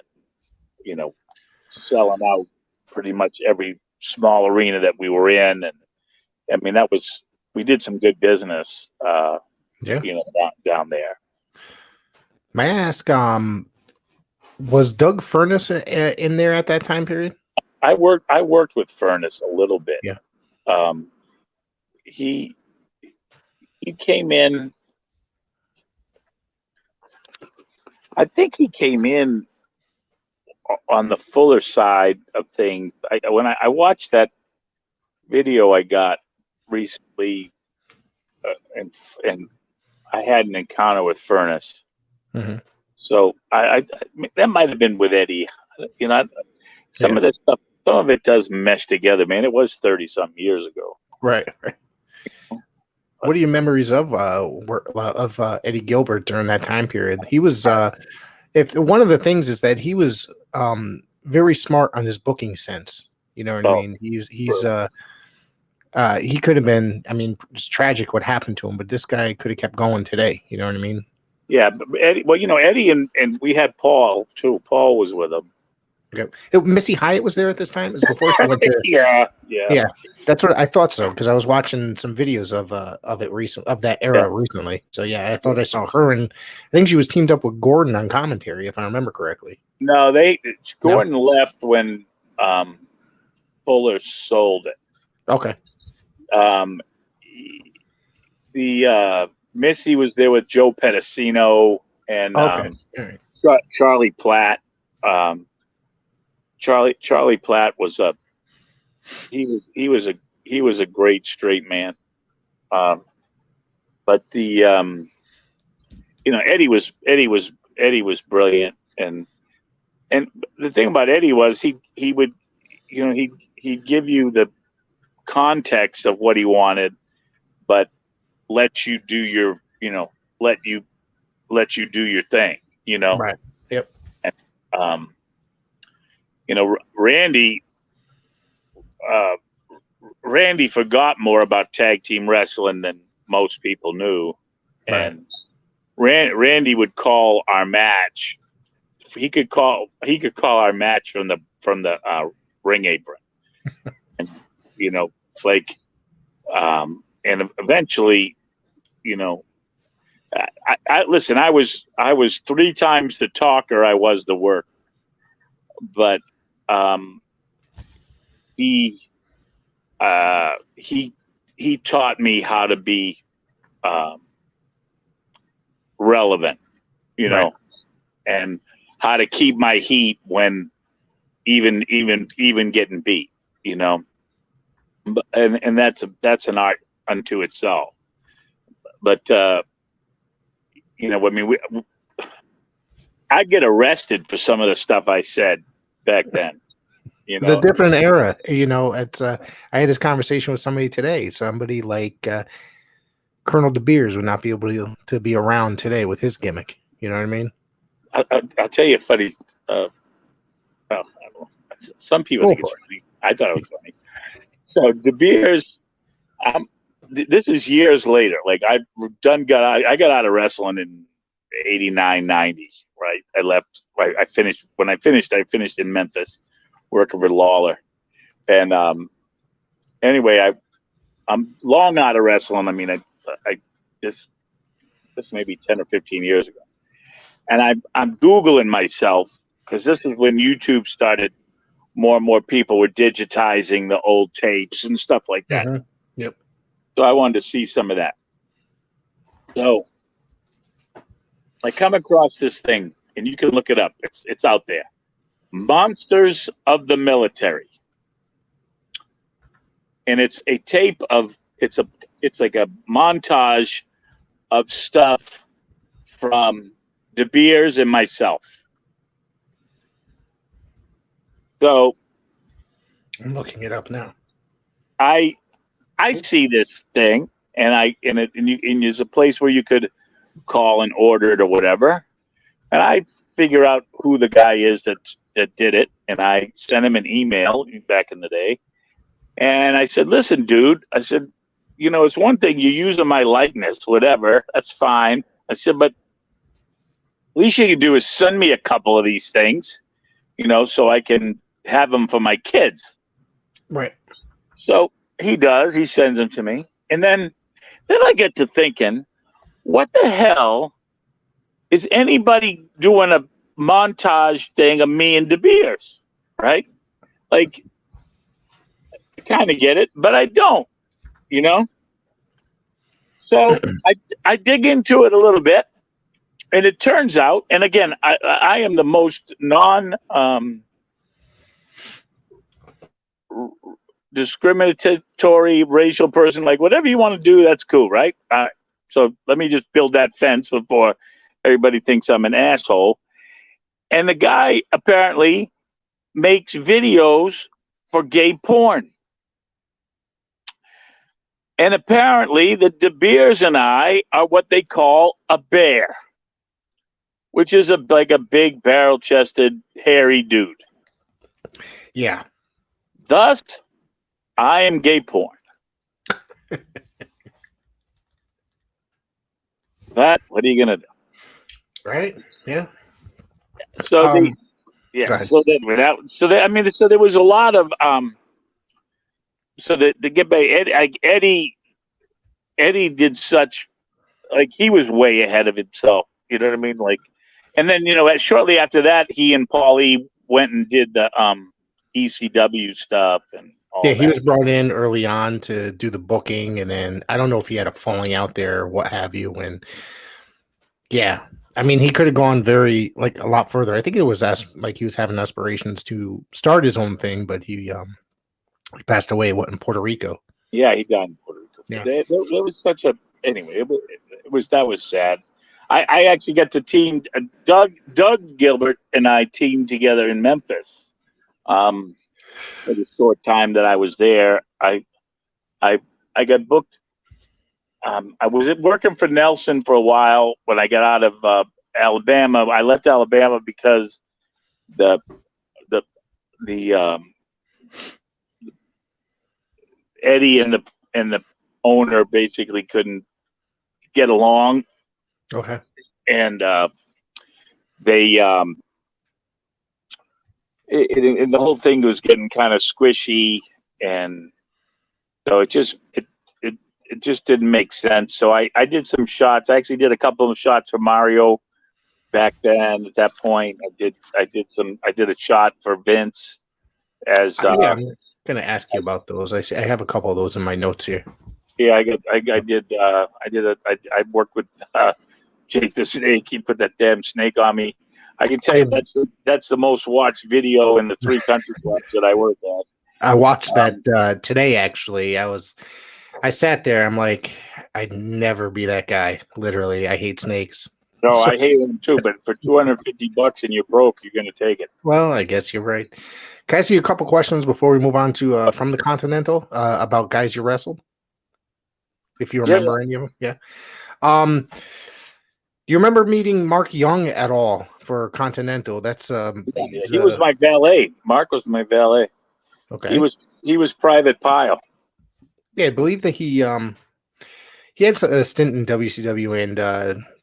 [SPEAKER 2] selling out pretty much every small arena that we were in. And I mean, we did some good business down there.
[SPEAKER 1] May I ask, was Doug Furnas in there at that time period?
[SPEAKER 2] I worked with Furnas a little bit.
[SPEAKER 1] Yeah.
[SPEAKER 2] He came in. I think he came in on the Fuller side of things. When I watched that video I got recently, and I had an encounter with Furnas. Mm-hmm. So I that might have been with Eddie. Some of this stuff, some of it does mesh together, man. It was 30-something years ago.
[SPEAKER 1] Right. What are your memories of Eddie Gilbert during that time period? He was, if one of the things is that he was very smart on his booking sense. You know what I mean? He could have been. I mean, it's tragic what happened to him, but this guy could have kept going today. You know what I mean?
[SPEAKER 2] Yeah, but Eddie. Well, Eddie and we had Paul too. Paul was with him.
[SPEAKER 1] Okay. Missy Hyatt was there at this time. It was before she went to.
[SPEAKER 2] Yeah.
[SPEAKER 1] That's what I thought so, because I was watching some videos of it recently, of that era recently. So yeah, I thought I saw her, and I think she was teamed up with Gordon on commentary, if I remember correctly.
[SPEAKER 2] No, Gordon left when Fuller sold it.
[SPEAKER 1] Okay.
[SPEAKER 2] The Missy was there with Joe Pedicino and Charlie Platt. Charlie Platt was he was a great straight man. But the Eddie was brilliant, and the thing about Eddie was he would he'd give you the context of what he wanted, but let you do your let you do your thing,
[SPEAKER 1] Right. Yep.
[SPEAKER 2] And, Randy Randy forgot more about tag team wrestling than most people knew,
[SPEAKER 1] Right.
[SPEAKER 2] and Randy would call our match. He could call our match from the ring apron, and like, and eventually, I listen. I was 3 times the talker I was the work, but he taught me how to be relevant,
[SPEAKER 1] Right.
[SPEAKER 2] and how to keep my heat when even getting beat, and that's an art unto itself. But I mean, I'd get arrested for some of the stuff I said back then.
[SPEAKER 1] It's a different era. It's I had this conversation with somebody today. Somebody like Colonel Beerus would not be able to be around today with his gimmick. You know what I mean?
[SPEAKER 2] I'll tell you a funny. Well, I don't know. Some people think it's funny. I thought it was funny. So De Beers, this is years later. Like I got out of wrestling in 89, 90. Right. I left. I finished in Memphis, working for Lawler, and anyway, I'm long out of wrestling. I mean, I just maybe 10 or 15 years ago, and I'm Googling myself because this is when YouTube started. More and more people were digitizing the old tapes and stuff like that.
[SPEAKER 1] Mm-hmm. Yep.
[SPEAKER 2] So I wanted to see some of that. So I come across this thing, and you can look it up. It's out there. Monsters of the Military. And it's a tape of it's like a montage of stuff from De Beers and myself. So
[SPEAKER 1] I'm looking it up now.
[SPEAKER 2] I see this thing, and there's a place where you could call and order it or whatever, and I figure out who the guy is that did it, and I sent him an email back in the day, and I said, "Listen, dude," I said, "it's one thing you're using my likeness, whatever, that's fine." I said, "But least you can do is send me a couple of these things, so I can have them for my kids."
[SPEAKER 1] Right.
[SPEAKER 2] So he does. He sends them to me. And then I get to thinking, what the hell is anybody doing a montage thing of me and De Beers, right? Like, I kind of get it, but I don't, So I dig into it a little bit, and it turns out, and again, I am the most discriminatory racial person. Like, whatever you want to do, that's cool, right? So let me just build that fence before everybody thinks I'm an asshole. And the guy apparently makes videos for gay porn. And apparently the De Beers and I are what they call a bear, which is like a big barrel-chested, hairy dude.
[SPEAKER 1] Yeah.
[SPEAKER 2] Thus, I am gay porn. But what are you gonna do?
[SPEAKER 1] Right? Yeah.
[SPEAKER 2] So
[SPEAKER 1] Go ahead.
[SPEAKER 2] So there was a lot of So to get back, Eddie did such, like, he was way ahead of himself. You know what I mean? Like, and then shortly after that, he and Paulie went and did the ECW stuff and all
[SPEAKER 1] Yeah, he
[SPEAKER 2] that.
[SPEAKER 1] was brought in early on to do the booking, and then I don't know if he had a falling out there or what have you. And yeah, I mean, he could have gone a lot further. I think it was like he was having aspirations to start his own thing, but he passed away in Puerto Rico.
[SPEAKER 2] Yeah, he died in Puerto Rico.
[SPEAKER 1] Yeah,
[SPEAKER 2] It was such a anyway. That was sad. I actually got to team Doug Gilbert and I teamed together in Memphis. For the short time that I was there, I got booked. I was working for Nelson for a while when I got out of Alabama. I left Alabama because the Eddie and the owner basically couldn't get along.
[SPEAKER 1] Okay.
[SPEAKER 2] And they and the whole thing was getting kind of squishy, and so it just didn't make sense. So I did some shots. I actually did a couple of shots for Mario back then. At that point, I did a shot for Vince as
[SPEAKER 1] yeah, I'm gonna ask you about those. I have a couple of those in my notes here.
[SPEAKER 2] Yeah, I worked with Jake the Snake. He put that damn snake on me. I can tell you that's the most watched video in the 3 country clubs that I worked at.
[SPEAKER 1] I watched that today. Actually, I sat there. I'm like, I'd never be that guy. Literally, I hate snakes.
[SPEAKER 2] No, so, I hate them too. But for $250 and you're broke, you're going to take it.
[SPEAKER 1] Well, I guess you're right. Can I ask you a couple questions before we move on to from the Continental about guys you wrestled? If you remember any of them, yeah. Do you remember meeting Mark Young at all for Continental? That's
[SPEAKER 2] he was my valet. Mark was my valet.
[SPEAKER 1] Okay.
[SPEAKER 2] He was Private Pile.
[SPEAKER 1] Yeah, I believe that he had a stint in WCW and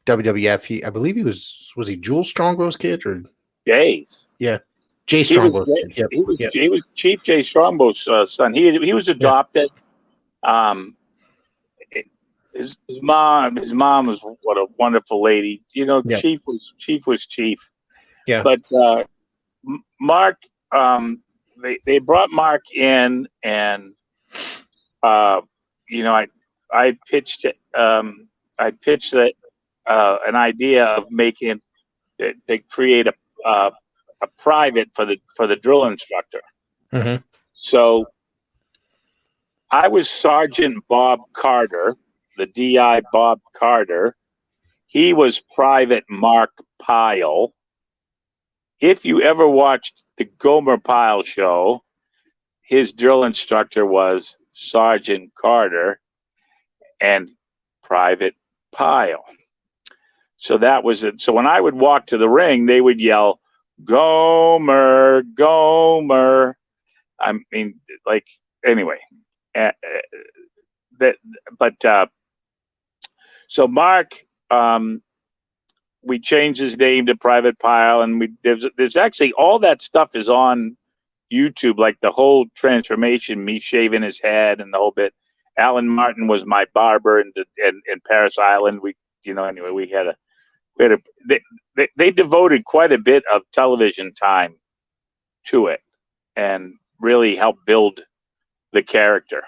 [SPEAKER 1] WWF. I believe he was he Jules Strongbow's kid or
[SPEAKER 2] Jay's?
[SPEAKER 1] Yeah, Jay Strongbow's kid. Yep.
[SPEAKER 2] He was Chief Jay Strongbow's son. He was adopted. His mom was what a wonderful lady. You know, yeah. Chief was Chief.
[SPEAKER 1] Yeah.
[SPEAKER 2] But Mark, they brought Mark in, and you know, I pitched it. I pitched it an idea of making to create a private for the drill instructor.
[SPEAKER 1] Mm-hmm.
[SPEAKER 2] So I was Sergeant Bob Carter, the DI Bob Carter. He was Private Mark Pyle. If you ever watched the Gomer Pyle show, his drill instructor was Sergeant Carter and Private Pyle. So that was it. So when I would walk to the ring, they would yell, "Gomer, Gomer." I mean, like, anyway. So Mark, we changed his name to Private Pyle, and there's actually all that stuff is on YouTube, like the whole transformation, me shaving his head and the whole bit. Alan Martin was my barber in Paris Island. They devoted quite a bit of television time to it and really helped build the character.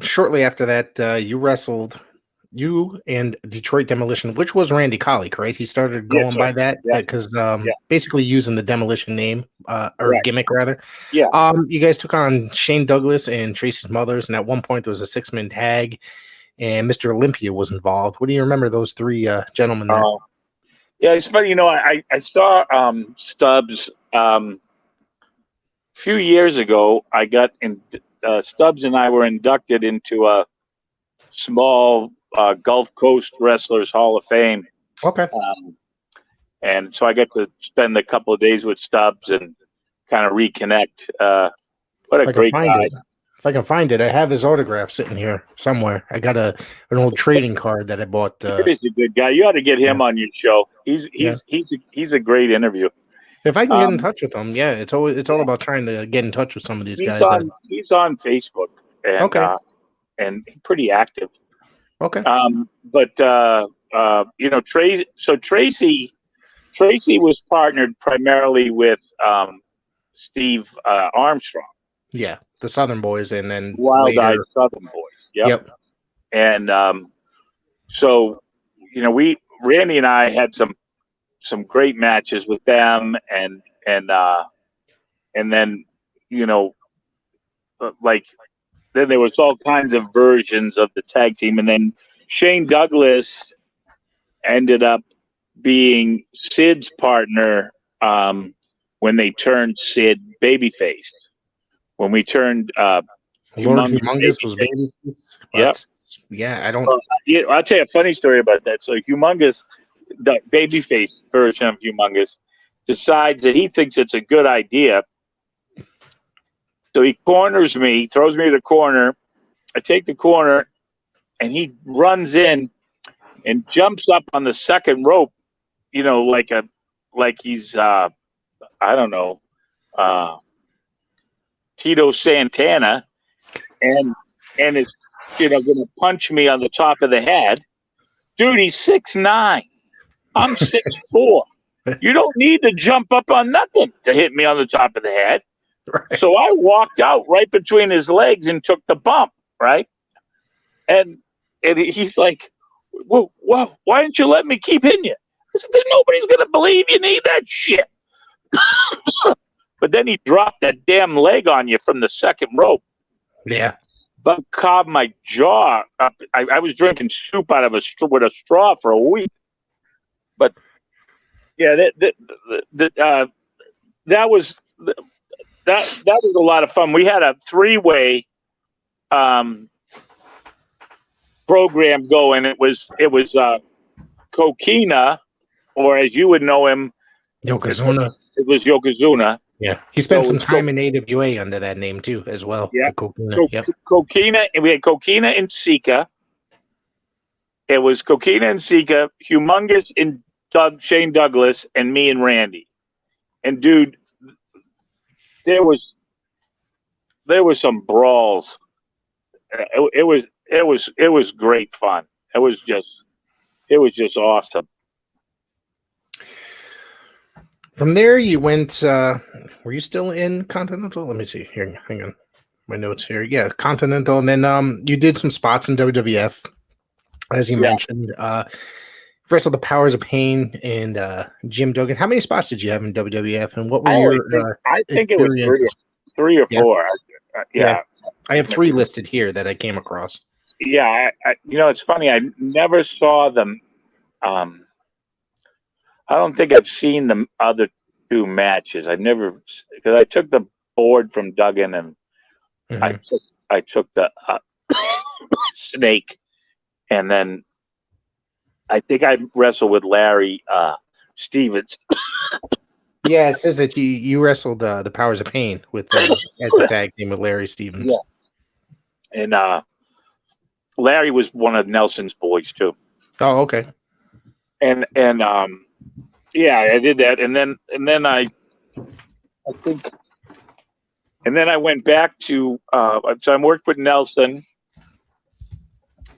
[SPEAKER 1] Shortly after that, you and Detroit Demolition, which was Randy Collie, right? He started going by that because basically using the Demolition name or gimmick rather.
[SPEAKER 2] Yeah.
[SPEAKER 1] You guys took on Shane Douglas and Tracy Smothers, and at one point there was a 6-man tag, and Mr. Olympia was involved. What do you remember those three gentlemen there?
[SPEAKER 2] Yeah, it's funny. You know, I saw Stubbs a few years ago. I got in. Stubbs and I were inducted into a small Gulf Coast Wrestlers Hall of Fame.
[SPEAKER 1] Okay.
[SPEAKER 2] And so I got to spend a couple of days with Stubbs and kind of reconnect. What a great guy.
[SPEAKER 1] If I can find it, I have his autograph sitting here somewhere. I got an old trading card that I bought.
[SPEAKER 2] He's a good guy. You ought to get him on your show. He's a great interview.
[SPEAKER 1] If I can get in touch with him, it's all about trying to get in touch with some of these guys.
[SPEAKER 2] He's on Facebook, and and pretty active.
[SPEAKER 1] Okay.
[SPEAKER 2] But you know, Tracy was partnered primarily with Steve Armstrong.
[SPEAKER 1] Yeah, the Southern Boys, and then
[SPEAKER 2] Wild Eyed Southern Boys. Yep. And so you know, Randy and I had some great matches with them, and then, you know, like, then there was all kinds of versions of the tag team, and then Shane Douglas ended up being Sid's partner when they turned Sid babyface. When we turned
[SPEAKER 1] Lord Humongous was babyface.
[SPEAKER 2] Yep.
[SPEAKER 1] Yeah, I don't.
[SPEAKER 2] I'll tell you a funny story about that. So Humongous, the babyface version of Humongous, decides that he thinks it's a good idea So he corners me, throws me to the corner. I take the corner, and he runs in and jumps up on the second rope, like he's I don't know, Tito Santana, and is going to punch me on the top of the head. Dude, he's 6'9". I'm 6'4". You don't need to jump up on nothing to hit me on the top of the head. Right. So I walked out right between his legs and took the bump, right? And he's like, well, why didn't you let me keep hitting you? I said, nobody's going to believe you need that shit. But then he dropped that damn leg on you from the second rope.
[SPEAKER 1] Yeah.
[SPEAKER 2] But carved my jaw up. I was drinking soup out of with a straw for a week. But yeah, that was a lot of fun. We had a 3-way program going. It was Kokina, or as you would know him,
[SPEAKER 1] Yokozuna.
[SPEAKER 2] It was Yokozuna.
[SPEAKER 1] Yeah, he spent some time in AWA under that name too, as well.
[SPEAKER 2] Yeah,
[SPEAKER 1] Kokina.
[SPEAKER 2] Kokina, and we had Kokina and Sika. It was Kokina and Sika, Humongous and Shane Douglas, and me and Randy. And dude, there was some brawls. It was great fun. It was just awesome.
[SPEAKER 1] From there, you went. Were you still in Continental? Let me see here. Hang on, my notes here. Yeah, Continental, and then you did some spots in WWF, as you mentioned. Wrestled the Powers of Pain and Jim Duggan. How many spots did you have in WWF, and what were your?
[SPEAKER 2] I think it was three or four. Yeah,
[SPEAKER 1] I have 3 listed here that I came across.
[SPEAKER 2] Yeah, it's funny. I never saw them. I don't think I've seen the other 2 matches. Because I took the board from Duggan and I took the Snake, and then I think I wrestled with Larry Stevens.
[SPEAKER 1] Yeah, it says that you wrestled the Powers of Pain with as a tag team with Larry Stevens.
[SPEAKER 2] Yeah. And Larry was one of Nelson's boys too.
[SPEAKER 1] Oh, okay.
[SPEAKER 2] And yeah, I did that, and then I went back to so I worked with Nelson.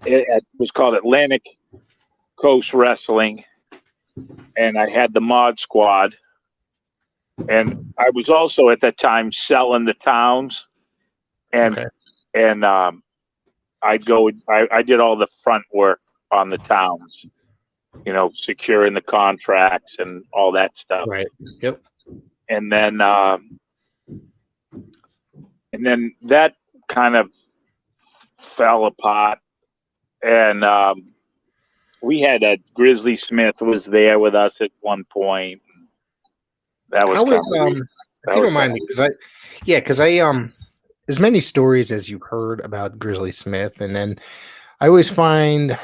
[SPEAKER 2] It was called Atlantic Coast Wrestling, and I had the Mod Squad, and I was also at that time selling the towns, and I did all the front work on the towns. Securing the contracts and all that stuff.
[SPEAKER 1] Right. Yep.
[SPEAKER 2] And then that kind of fell apart. And we had Grizzly Smith was there with us at one point. That was
[SPEAKER 1] if you don't mind me, because I as many stories as you've heard about Grizzly Smith, and then I always find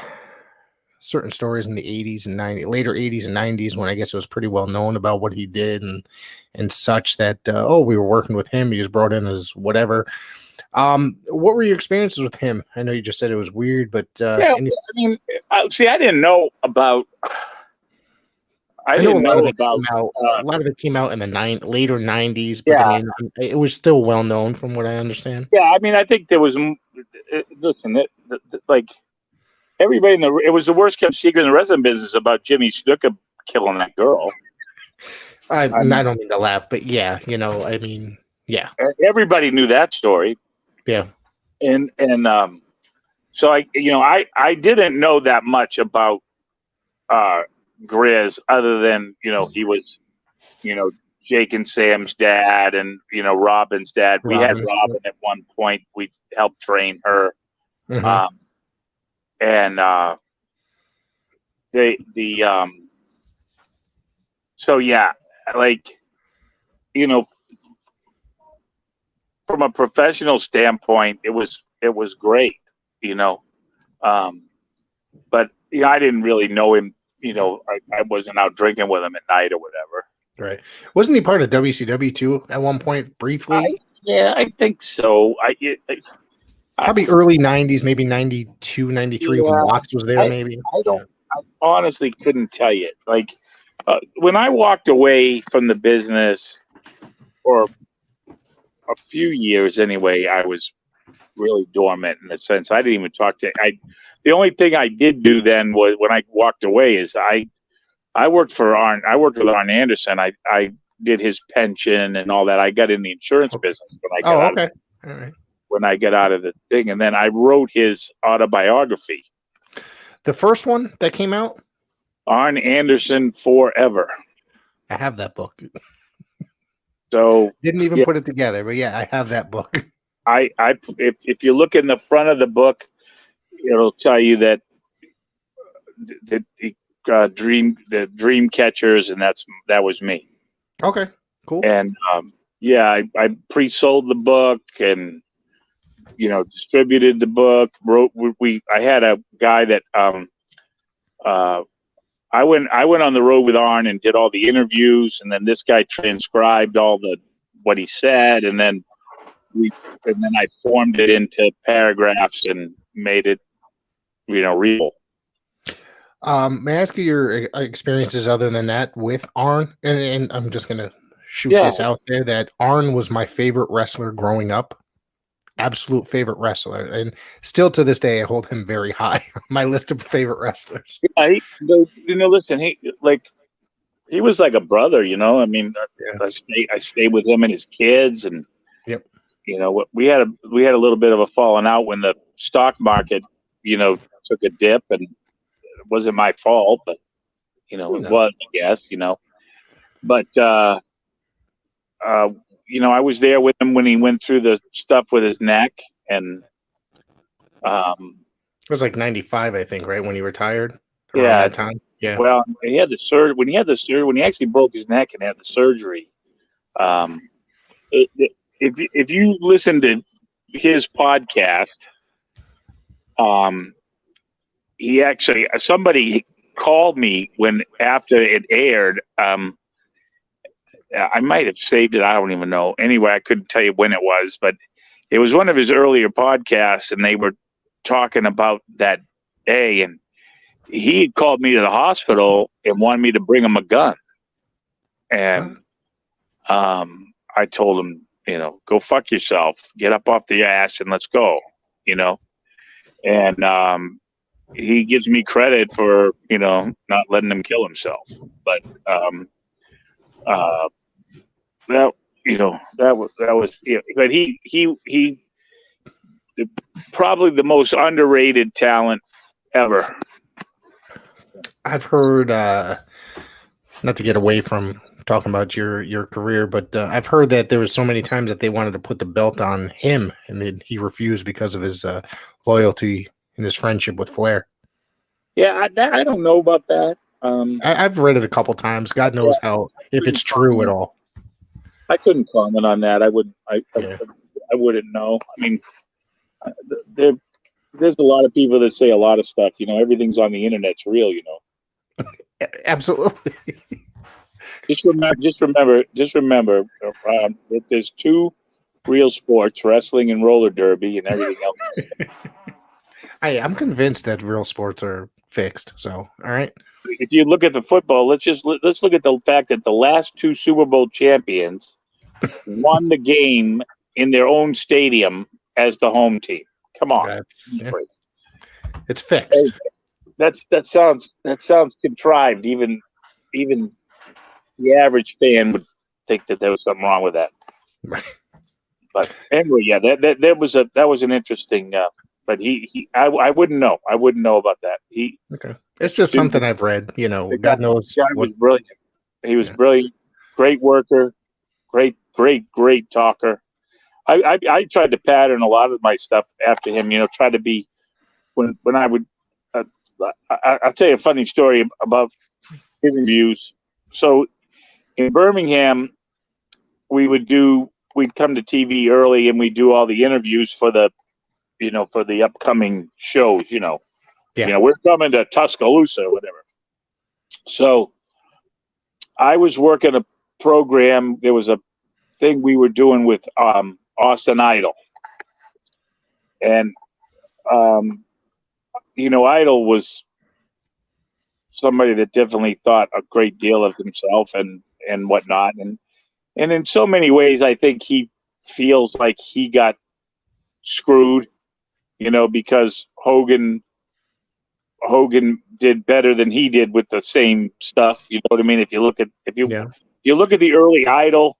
[SPEAKER 1] certain stories in the 80s and 90s, later 80s and 90s, when I guess it was pretty well known about what he did and such, that we were working with him, he was brought in as whatever. What were your experiences with him? I know you just said it was weird, but
[SPEAKER 2] I didn't know about. I know a lot
[SPEAKER 1] of it came out in the later 90s, but I mean, it was still well known from what I understand.
[SPEAKER 2] Yeah, I mean, I think there was. Listen, like. Everybody it was the worst kept secret in the wrestling business about Jimmy Snuka killing that girl.
[SPEAKER 1] I don't mean to laugh, but yeah, I mean, yeah.
[SPEAKER 2] Everybody knew that story.
[SPEAKER 1] Yeah.
[SPEAKER 2] And so I didn't know that much about Grizz other than, he was, Jake and Sam's dad and, Robin's dad. We had Robin at one point. We helped train her.
[SPEAKER 1] Mm-hmm.
[SPEAKER 2] So yeah, like, from a professional standpoint, it was great, but I didn't really know him, I wasn't out drinking with him at night or whatever.
[SPEAKER 1] Right. Wasn't he part of WCW too at one point briefly?
[SPEAKER 2] Yeah, I think so.
[SPEAKER 1] Probably early 90s, maybe 92, 93 when
[SPEAKER 2] Yeah,
[SPEAKER 1] Watts was there, maybe.
[SPEAKER 2] I don't. I honestly couldn't tell you. Like when I walked away from the business for a few years, anyway, I was really dormant in a sense. I didn't even talk to. The only thing I did do then was when I walked away is I worked for Arn. I worked with Arn Anderson. I did his pension and all that. I got in the insurance business when I got
[SPEAKER 1] Oh,
[SPEAKER 2] out.
[SPEAKER 1] okay. All right.
[SPEAKER 2] When I got out of the thing, and then I wrote his autobiography.
[SPEAKER 1] The first one that came out?
[SPEAKER 2] Arn Anderson Forever.
[SPEAKER 1] I have that book.
[SPEAKER 2] So
[SPEAKER 1] didn't even put it together, but yeah, I have that book.
[SPEAKER 2] If you look in the front of the book, it'll tell you that the dream catchers, and that was me.
[SPEAKER 1] Okay, cool.
[SPEAKER 2] And I pre-sold the book and distributed the book. I had a guy that I went on the road with Arn and did all the interviews, and then this guy transcribed what he said, and then I formed it into paragraphs and made it real.
[SPEAKER 1] May I ask you your experiences other than that with Arn? And I'm just gonna shoot this out there that Arn was my favorite wrestler growing up. Absolute favorite wrestler, and still to this day I hold him very high on my list of favorite wrestlers.
[SPEAKER 2] Yeah, listen, he was like a brother, I mean, I stayed with him and his kids, and we had a little bit of a falling out when the stock market took a dip, and it wasn't my fault, but it was, I guess, but I was there with him when he went through the stuff with his neck, and
[SPEAKER 1] it was like 95, I think, right, when he retired.
[SPEAKER 2] Yeah,
[SPEAKER 1] that time. Yeah.
[SPEAKER 2] Well, he had the surgery when he actually broke his neck and had the surgery. If you listen to his podcast, he actually somebody called me after it aired. I might have saved it. I don't even know. Anyway, I couldn't tell you when it was, but it was one of his earlier podcasts, and they were talking about that day, and he had called me to the hospital and wanted me to bring him a gun. And I told him, go fuck yourself, get up off the ass and let's go, and he gives me credit for, not letting him kill himself. But that was but he probably the most underrated talent ever.
[SPEAKER 1] I've heard, not to get away from talking about your career, but I've heard that there was so many times that they wanted to put the belt on him, and then he refused because of his loyalty and his friendship with Flair.
[SPEAKER 2] Yeah, I don't know about that.
[SPEAKER 1] I've read it a couple times. God knows if it's true at all.
[SPEAKER 2] I couldn't comment on that. I wouldn't know. I mean, there's a lot of people that say a lot of stuff. Everything's on the internet's real.
[SPEAKER 1] Absolutely.
[SPEAKER 2] Just remember. That there's two real sports: wrestling and roller derby, and everything else.
[SPEAKER 1] I'm convinced that real sports are fixed. So, all right.
[SPEAKER 2] If you look at the football, let's look at the fact that the last two Super Bowl champions won the game in their own stadium as the home team. Come on,
[SPEAKER 1] it's fixed.
[SPEAKER 2] That sounds contrived. Even the average fan would think that there was something wrong with that.
[SPEAKER 1] Right.
[SPEAKER 2] But anyway, yeah, that was an interesting. But I wouldn't know. I wouldn't know about that.
[SPEAKER 1] Okay. It's just something I've read. God knows.
[SPEAKER 2] The guy was brilliant. He was brilliant. Great worker. Great talker. I tried to pattern a lot of my stuff after him. Try to be when I would. I'll tell you a funny story about interviews. So in Birmingham, we'd come to TV early and we'd do all the interviews for the upcoming shows. We're coming to Tuscaloosa or whatever. So I was working a program. There was a thing we were doing with Austin Idol. And, Idol was somebody that definitely thought a great deal of himself and whatnot. And in so many ways, I think he feels like he got screwed, because Hogan did better than he did with the same stuff. You know what I mean? If you look at the early Idol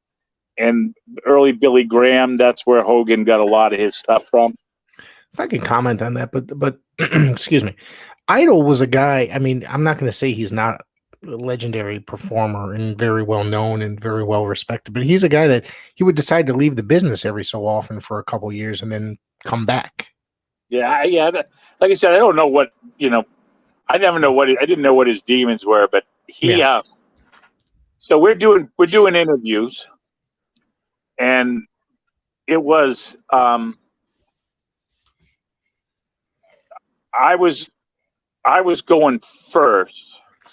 [SPEAKER 2] and early Billy Graham, that's where Hogan got a lot of his stuff from.
[SPEAKER 1] If I can comment on that, but excuse me, Idol was a guy. I mean, I'm not going to say he's not a legendary performer and very well known and very well respected, but he's a guy that he would decide to leave the business every so often for a couple years and then come back.
[SPEAKER 2] Yeah. Like I said, I don't know what I never know I didn't know what his demons were, but he. Yeah. So we're doing interviews, and it was. I was going first. Is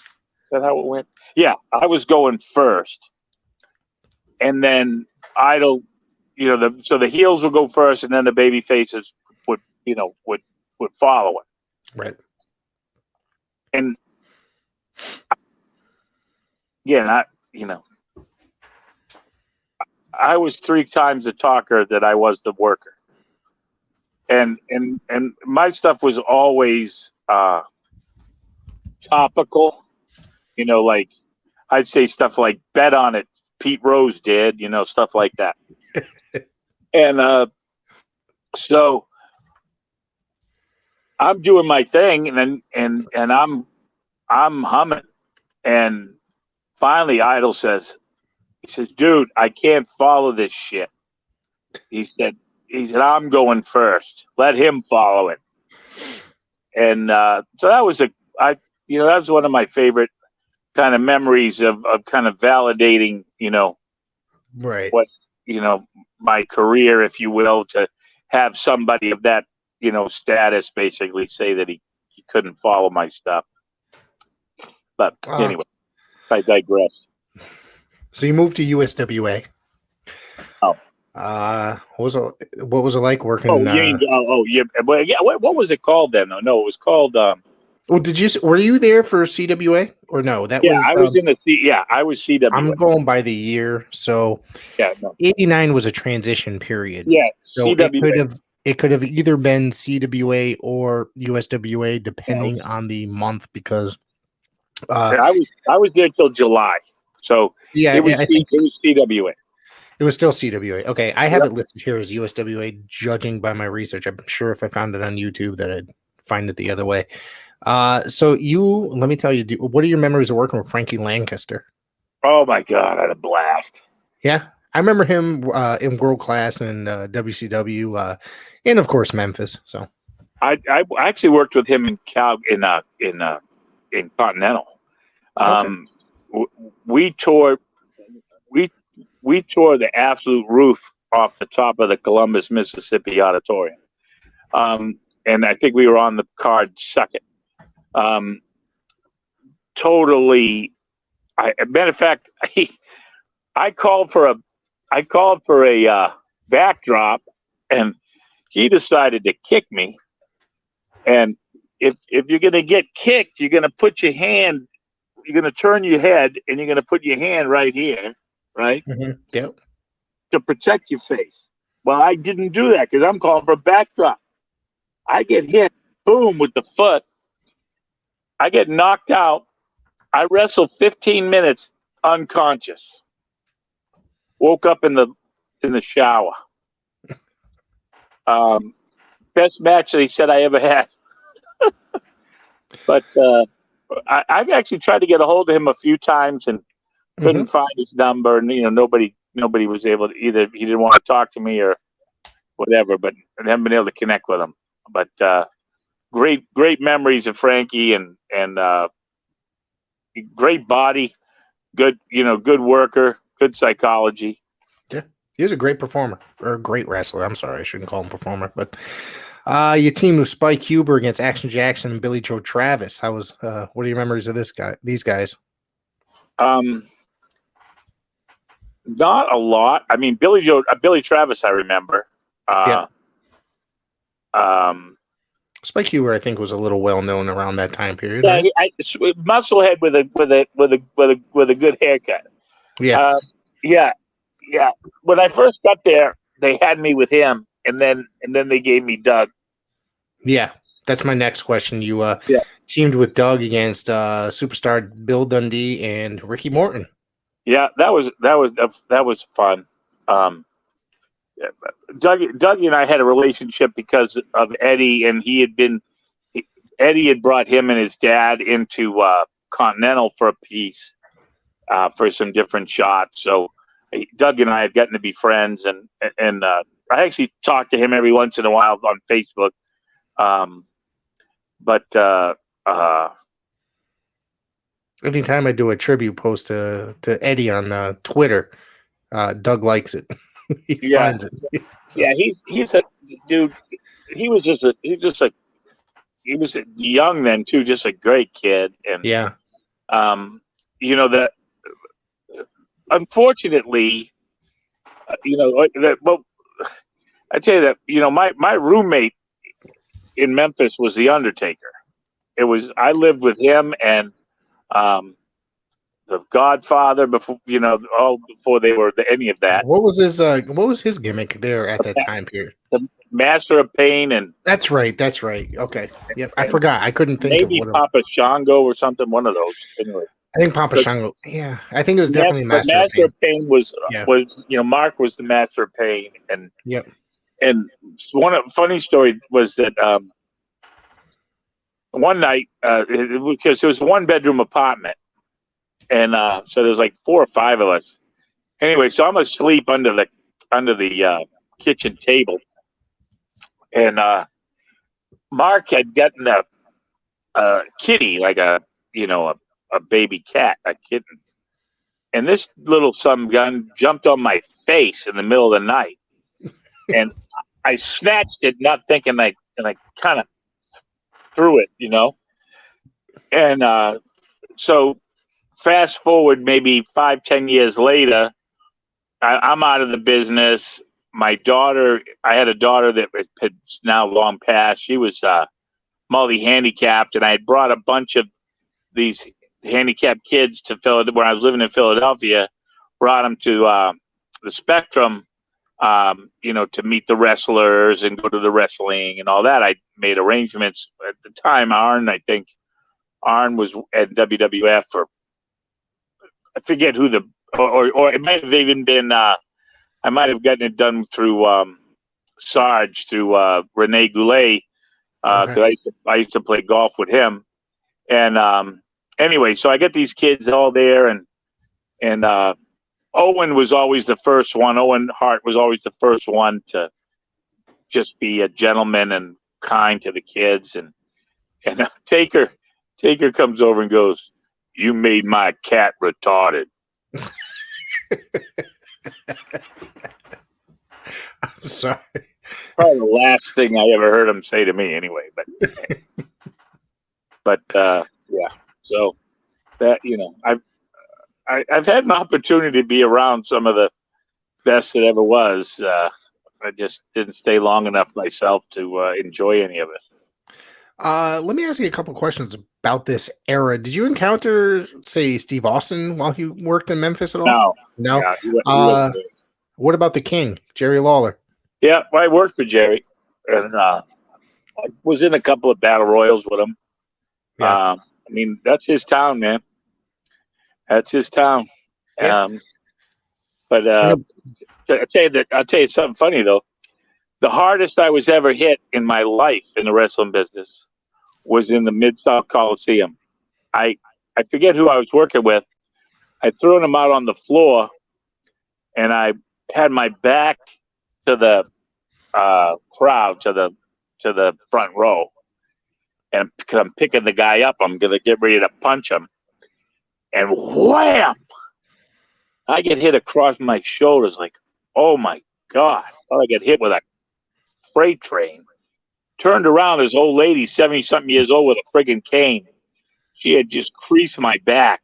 [SPEAKER 2] that how it went? Yeah, I was going first, and then Idol, so the heels would go first, and then the baby faces would follow it.
[SPEAKER 1] Right.
[SPEAKER 2] And yeah, I was 3 times the talker that I was the worker. And my stuff was always topical, like I'd say stuff like bet on it, Pete Rose did, stuff like that. And so I'm doing my thing, and I'm humming, and finally Idol says, dude, I can't follow this shit. He said, I'm going first. Let him follow it. And so that was that was one of my favorite kind of memories of kind of validating,
[SPEAKER 1] right.
[SPEAKER 2] What, my career, if you will, to have somebody of that, status basically say that he couldn't follow my stuff. But anyway, I digress.
[SPEAKER 1] So you moved to USWA.
[SPEAKER 2] Oh.
[SPEAKER 1] What was it like working?
[SPEAKER 2] What was it called then? No, it was called.
[SPEAKER 1] Well, were you there for CWA or no?
[SPEAKER 2] I was in the I was CWA.
[SPEAKER 1] I'm going by the year, so 89 was a transition period.
[SPEAKER 2] Yeah,
[SPEAKER 1] so it could have either been CWA or USWA depending on the month because
[SPEAKER 2] I was there till July, so it was CWA.
[SPEAKER 1] It was still CWA. Okay, I have it listed here as USWA, judging by my research. I'm sure if I found it on YouTube that I'd find it the other way. So let me tell you, what are your memories of working with Frankie Lancaster?
[SPEAKER 2] Oh my God, I had a blast.
[SPEAKER 1] Yeah, I remember him in World Class and WCW, and of course Memphis. So
[SPEAKER 2] I actually worked with him in Continental. We tore the absolute roof off the top of the Columbus, Mississippi auditorium. And I think we were on the card second. Totally. Matter of fact, I called for a backdrop, and he decided to kick me. And if you're going to get kicked, you're going to put your hand, you're going to turn your head, and you're going to put your hand right here. Right?
[SPEAKER 1] Mm-hmm. Yep.
[SPEAKER 2] To protect your face. Well, I didn't do that because I'm calling for a backdrop. I get hit, boom, with the foot. I get knocked out. I wrestled 15 minutes unconscious. Woke up in the shower. Best match that he said I ever had. But I've actually tried to get a hold of him a few times and couldn't find his number, and nobody was able to, either he didn't want to talk to me or whatever, but I haven't been able to connect with him. But great memories of Frankie, and great body, good worker, good psychology.
[SPEAKER 1] Yeah, he was a great performer, or a great wrestler. I'm sorry, I shouldn't call him performer, but you teamed with Spike Huber against Action Jackson and Billy Joe Travis. What are your memories of these guys?
[SPEAKER 2] Not a lot. I mean, Billy Travis, I remember.
[SPEAKER 1] Spike Huber, I think, was a little well known around that time period.
[SPEAKER 2] Yeah,
[SPEAKER 1] Right?
[SPEAKER 2] musclehead with a good haircut.
[SPEAKER 1] Yeah.
[SPEAKER 2] Yeah. When I first got there, they had me with him, and then they gave me Doug.
[SPEAKER 1] Yeah, that's my next question. You
[SPEAKER 2] Yeah.
[SPEAKER 1] teamed with Doug against superstar Bill Dundee and Ricky Morton.
[SPEAKER 2] Yeah, that was fun. Dougie and I had a relationship because of Eddie, and Eddie had brought him and his dad into Continental for a piece for some different shots. So Doug and I had gotten to be friends, and I actually talk to him every once in a while on Facebook. But
[SPEAKER 1] anytime I do a tribute post to Eddie on Twitter, Doug likes it. He finds it.
[SPEAKER 2] So. Yeah, he's a dude. He was young then too, just a great kid. And that unfortunately, well, I tell you that my roommate in Memphis was the Undertaker. I lived with him and the Godfather before they were any of that.
[SPEAKER 1] What was his gimmick there at that time period?
[SPEAKER 2] The Master of Pain. And
[SPEAKER 1] that's right. Okay. Yep. I forgot. I couldn't think
[SPEAKER 2] maybe
[SPEAKER 1] of
[SPEAKER 2] Papa Shango or something. One of those. Anyway.
[SPEAKER 1] I think Papa Shango. Yeah, I think it was definitely Master
[SPEAKER 2] of Pain was Mark was the Master of Pain, and And funny story was that one night because it was a 1-bedroom apartment, and so there's like 4 or 5 of us. Anyway, so I'm asleep under the kitchen table, and Mark had gotten a kitty, like a baby cat, a kitten, and this little some gun jumped on my face in the middle of the night, and I snatched it, not thinking, and I kind of threw it, and so fast forward maybe 5-10 years later, I'm out of the business. My daughter, I had a daughter that had now long passed. She was multi-handicapped, and I had brought a bunch of these handicapped kids to Philadelphia, where I was living in Philadelphia, brought them to the Spectrum, to meet the wrestlers and go to the wrestling and all that. I made arrangements at the time. Arn was at WWF, or I forget who or it might have even been, I might have gotten it done through Sarge, through Rene Goulet, because I used to play golf with him. And anyway, so I get these kids all there, and Owen was always the first one. Owen Hart was always the first one to just be a gentleman and kind to the kids. And Taker comes over and goes, "You made my cat retarded."
[SPEAKER 1] I'm sorry.
[SPEAKER 2] Probably the last thing I ever heard him say to me, anyway. But yeah. So that I've had an opportunity to be around some of the best that ever was. I just didn't stay long enough myself to enjoy any of it.
[SPEAKER 1] Let me ask you a couple questions about this era. Did you encounter, say, Steve Austin while he worked in Memphis at all? No.
[SPEAKER 2] Yeah, he wasn't there.
[SPEAKER 1] What about the King, Jerry Lawler?
[SPEAKER 2] Yeah, I worked for Jerry, and I was in a couple of battle royals with him. Yeah. I mean, that's his town, man. That's his town.
[SPEAKER 1] Yeah.
[SPEAKER 2] But I'll tell you something funny though. The hardest I was ever hit in my life in the wrestling business was in the Mid-South Coliseum. I forget who I was working with. I'd thrown him out on the floor, and I had my back to the crowd, to the front row. And because I'm picking the guy up, I'm going to get ready to punch him. And wham! I get hit across my shoulders like, oh my God. I get hit with a freight train. Turned around, this old lady, 70-something years old, with a friggin' cane. She had just creased my back.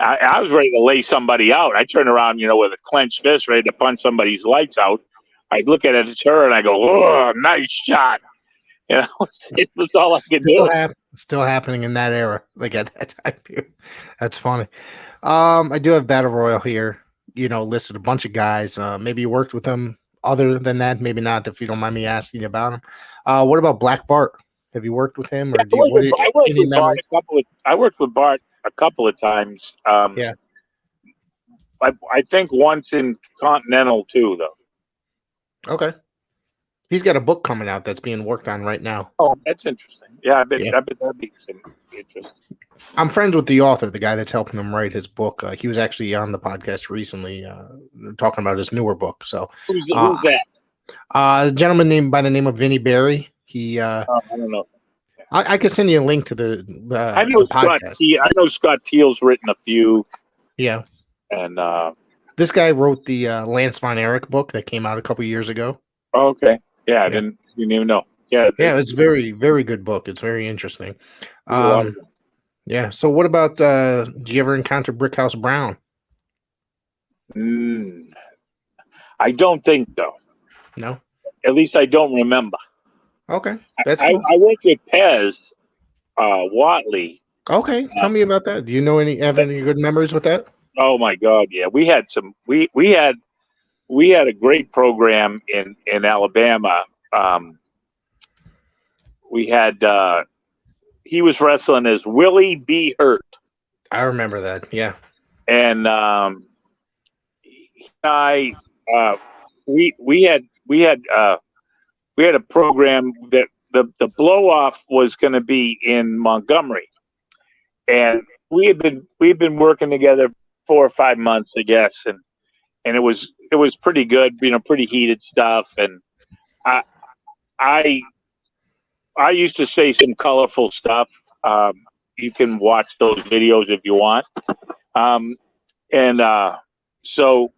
[SPEAKER 2] I was ready to lay somebody out. I turned around, with a clenched fist, ready to punch somebody's lights out. I look at it, it's her, and I go, "Oh, nice shot!" It was all I could do.
[SPEAKER 1] Still happening in that era, like at that time. That's funny. I do have Battle Royal here. Listed a bunch of guys. Maybe you worked with them. Other than that, maybe not. If you don't mind me asking about him. What about Black Bart? Have you worked with him, or
[SPEAKER 2] I worked with Bart a couple of times.
[SPEAKER 1] Yeah.
[SPEAKER 2] I think once in Continental too, though.
[SPEAKER 1] Okay. He's got a book coming out that's being worked on right now.
[SPEAKER 2] Oh, that's interesting. Yeah, I bet that'd be interesting.
[SPEAKER 1] I'm friends with the author, the guy that's helping him write his book. He was actually on the podcast recently talking about his newer book. So
[SPEAKER 2] who's that?
[SPEAKER 1] A gentleman by the name of Vinny Barry. He
[SPEAKER 2] I don't know.
[SPEAKER 1] I could send you a link to the
[SPEAKER 2] I know
[SPEAKER 1] the podcast.
[SPEAKER 2] I know Scott Teal's written a few.
[SPEAKER 1] Yeah.
[SPEAKER 2] And
[SPEAKER 1] this guy wrote the Lance Von Erich book that came out a couple years ago.
[SPEAKER 2] Oh, okay. Yeah, I didn't even know. Yeah.
[SPEAKER 1] Yeah, it's very, very good book. It's very interesting. Yeah. So what about do you ever encounter Brickhouse Brown?
[SPEAKER 2] I don't think so.
[SPEAKER 1] No?
[SPEAKER 2] At least I don't remember.
[SPEAKER 1] Okay. That's cool.
[SPEAKER 2] I worked with Pez Watley.
[SPEAKER 1] Okay. Tell me about that. Do you have any good memories with that?
[SPEAKER 2] Oh my God, yeah. We had a great program in Alabama. We had he was wrestling as Willie B. Hurt.
[SPEAKER 1] I remember that, yeah.
[SPEAKER 2] And we had a program that the blow off was going to be in Montgomery, and we've been working together 4 or 5 months, I guess, and it was pretty good, pretty heated stuff, and I used to say some colorful stuff. You can watch those videos if you want, so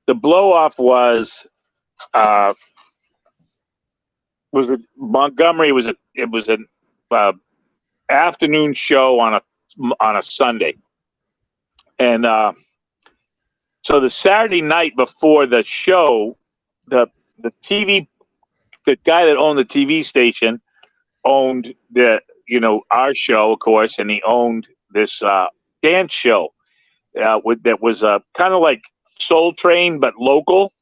[SPEAKER 2] the blow off was Montgomery. It was an afternoon show on a Sunday, and so the Saturday night before the show, the guy that owned the TV station owned our show, of course, and he owned this dance show that was kind of like Soul Train but local.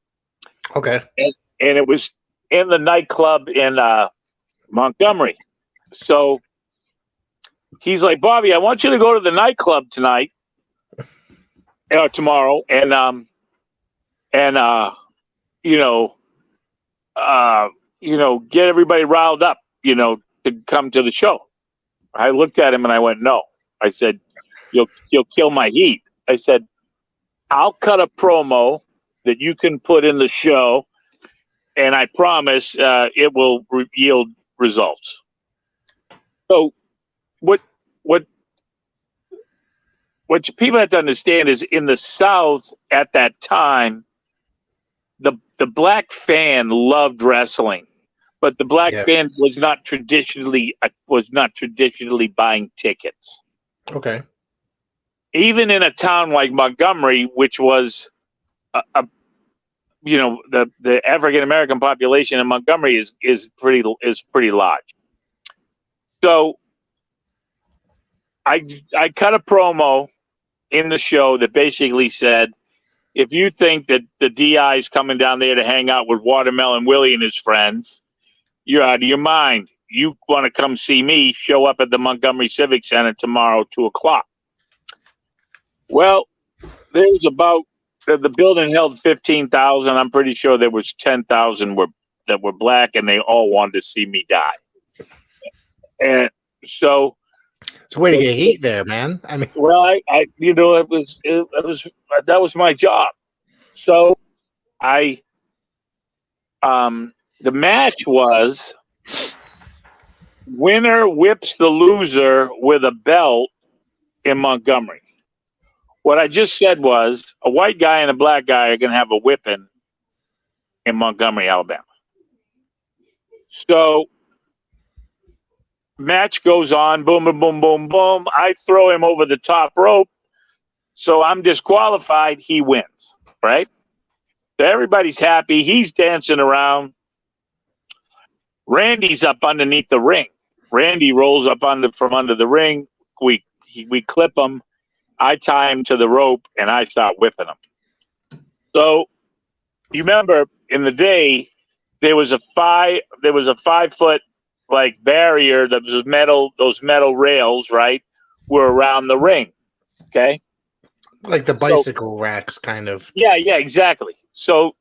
[SPEAKER 1] Okay,
[SPEAKER 2] and it was in the nightclub in Montgomery. So he's like, "Bobby, I want you to go to the nightclub tonight, tomorrow, and get everybody riled up, to come to the show." I looked at him and I went, "No." I said, "You'll kill my heat." I said, "I'll cut a promo that you can put in the show, and I promise it will yield results." So what people have to understand is, in the South at that time, the black fan loved wrestling, but the black fan was not traditionally buying tickets.
[SPEAKER 1] Okay.
[SPEAKER 2] Even in a town like Montgomery, which was the African American population in Montgomery is pretty large. So I cut a promo in the show that basically said, if you think that the DI is coming down there to hang out with Watermelon Willie and his friends, you're out of your mind. You want to come see me, show up at the Montgomery Civic Center tomorrow, 2:00. Well, there was about, the building held 15,000. I'm pretty sure there was 10,000 that were black, and they all wanted to see me die. And so
[SPEAKER 1] it's a way to get heat there, man. I mean,
[SPEAKER 2] well, that was my job. So the match was winner whips the loser with a belt in Montgomery. What I just said was a white guy and a black guy are going to have a whipping in Montgomery, Alabama. So match goes on, boom, boom, boom, boom, boom. I throw him over the top rope. So I'm disqualified. He wins, right? So everybody's happy. He's dancing around. Randy's up underneath the ring. Randy rolls up from under the ring. We clip him. I tie him to the rope, and I start whipping him. So you remember in the day there was a 5-foot like barrier that was metal. Those metal rails, right, were around the ring. Okay,
[SPEAKER 1] like the bicycle racks, kind of.
[SPEAKER 2] Yeah, exactly. So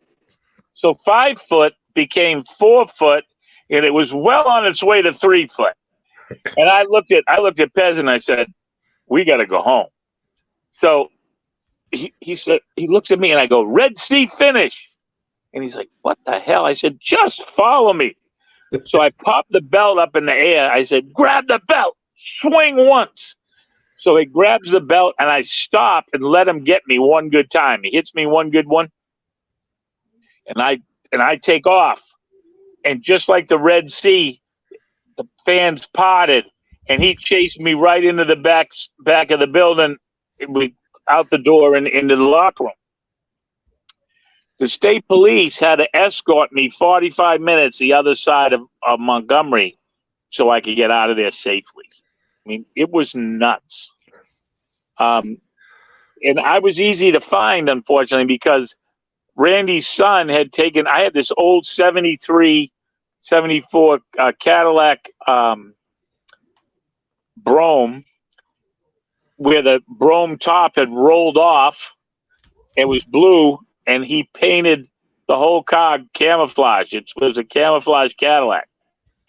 [SPEAKER 2] 5 foot became 4 foot, and it was well on its way to 3 foot. And I looked at Pez and I said, "We got to go home." So he said, he looks at me and I go, "Red Sea finish." And he's like, "What the hell?" I said, "Just follow me." So I popped the belt up in the air. I said, "Grab the belt, swing once." So he grabs the belt and I stop and let him get me one good time. He hits me one good one. And I take off. And just like the Red Sea, the fans parted, and he chased me right into the back of the building, out the door and into the locker room. The state police had to escort me 45 minutes the other side of Montgomery so I could get out of there safely. I mean, it was nuts. And I was easy to find, unfortunately, because Randy's son had taken, I had this old 73, 74 Cadillac Brome, where the Brome top had rolled off. It was blue, and he painted the whole car camouflage. It was a camouflage Cadillac.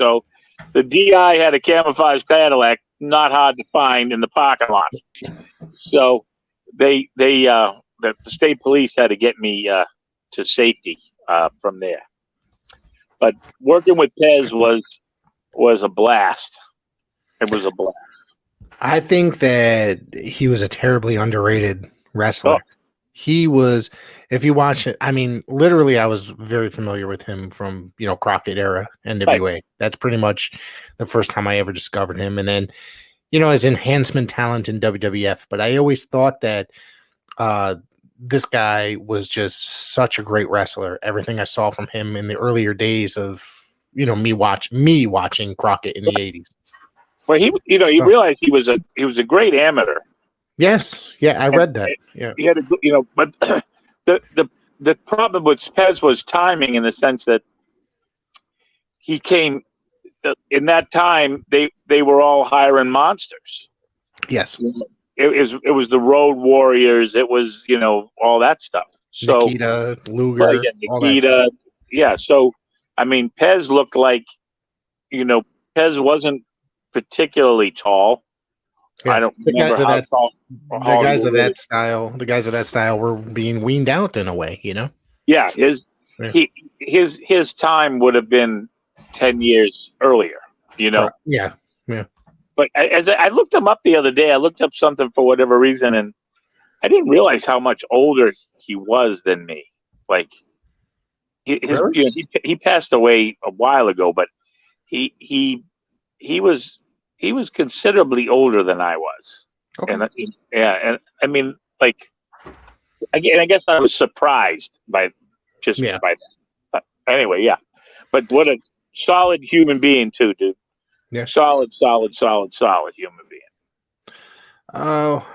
[SPEAKER 2] So the DI had a camouflage Cadillac, not hard to find in the parking lot. So the state police had to get me to safety from there. But working with Pez was a blast. It was a blast.
[SPEAKER 1] I think that he was a terribly underrated wrestler. Oh. He was, if you watch it, I mean, literally, I was very familiar with him from, Crockett era NWA. Right. That's pretty much the first time I ever discovered him. And then, as enhancement talent in WWF. But I always thought that this guy was just such a great wrestler. Everything I saw from him in the earlier days of, me watching Crockett in the 80s.
[SPEAKER 2] Well, he realized he was a great amateur.
[SPEAKER 1] Yes, yeah, I read that. Yeah,
[SPEAKER 2] he had but the problem with Pez was timing, in the sense that he came in that time. They were all hiring monsters.
[SPEAKER 1] Yes,
[SPEAKER 2] it was the Road Warriors. It was all that stuff. So
[SPEAKER 1] Nikita, Luger,
[SPEAKER 2] Nikita, yeah. So I mean, Pez looked like Pez wasn't particularly tall.
[SPEAKER 1] Yeah.
[SPEAKER 2] I don't remember how tall.
[SPEAKER 1] The guys of that style were being weaned out in a way,
[SPEAKER 2] Yeah, his time would have been 10 years earlier,
[SPEAKER 1] Yeah.
[SPEAKER 2] But as I looked him up the other day, I looked up something for whatever reason, and I didn't realize how much older he was than me. Like he passed away a while ago, but he was considerably older than I was. Okay. And I mean, like, I guess I was surprised by that. But anyway, yeah. But what a solid human being too, dude.
[SPEAKER 1] Yeah.
[SPEAKER 2] Solid human being.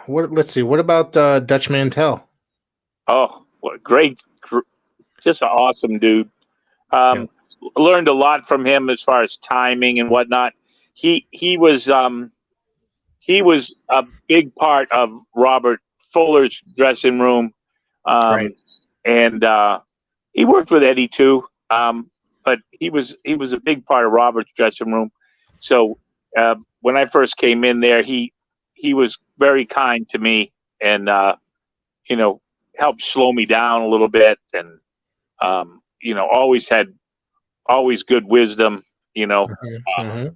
[SPEAKER 1] Let's see. What about Dutch Mantel?
[SPEAKER 2] Oh, what great, just an awesome dude. Learned a lot from him as far as timing and whatnot. He was a big part of Robert Fuller's dressing room,
[SPEAKER 1] right.
[SPEAKER 2] And he worked with Eddie too. But he was a big part of Robert's dressing room. So when I first came in there, he was very kind to me, and helped slow me down a little bit, and always good wisdom,
[SPEAKER 1] Mm-hmm.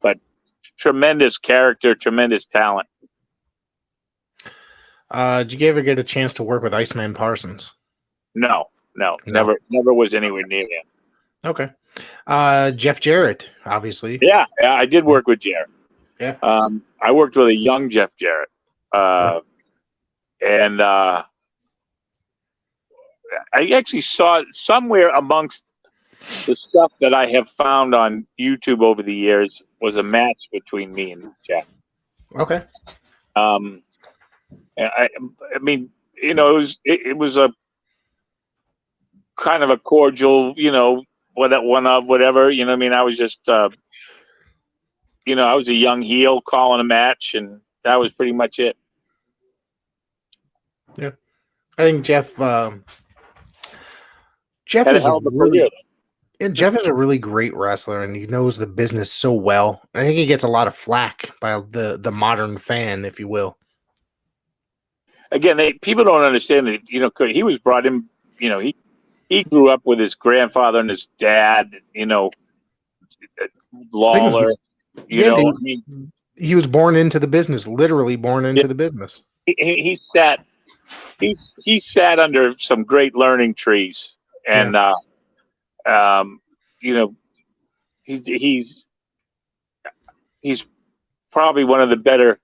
[SPEAKER 2] But tremendous character, tremendous talent.
[SPEAKER 1] Did you ever get a chance to work with Iceman Parsons?
[SPEAKER 2] No. Never was anywhere near him.
[SPEAKER 1] Okay. Jeff Jarrett, obviously.
[SPEAKER 2] Yeah, I did work with Jarrett.
[SPEAKER 1] Yeah.
[SPEAKER 2] I worked with a young Jeff Jarrett. And I actually saw somewhere amongst the stuff that I have found on YouTube over the years was a match between me and Jeff.
[SPEAKER 1] Okay.
[SPEAKER 2] And I mean, it was a kind of a cordial, whatever. I mean, I was just, I was a young heel calling a match, and that was pretty much it.
[SPEAKER 1] Yeah, I think Jeff
[SPEAKER 2] Had
[SPEAKER 1] is
[SPEAKER 2] a hell of a career.
[SPEAKER 1] And Jeff is a really great wrestler, and he knows the business so well. I think he gets a lot of flack by the modern fan, if you will.
[SPEAKER 2] Again, people don't understand that. He was brought in. He grew up with his grandfather and his dad. Lawler.
[SPEAKER 1] He was born into the business, literally born into the business.
[SPEAKER 2] He sat under some great learning trees, and he's probably one of the better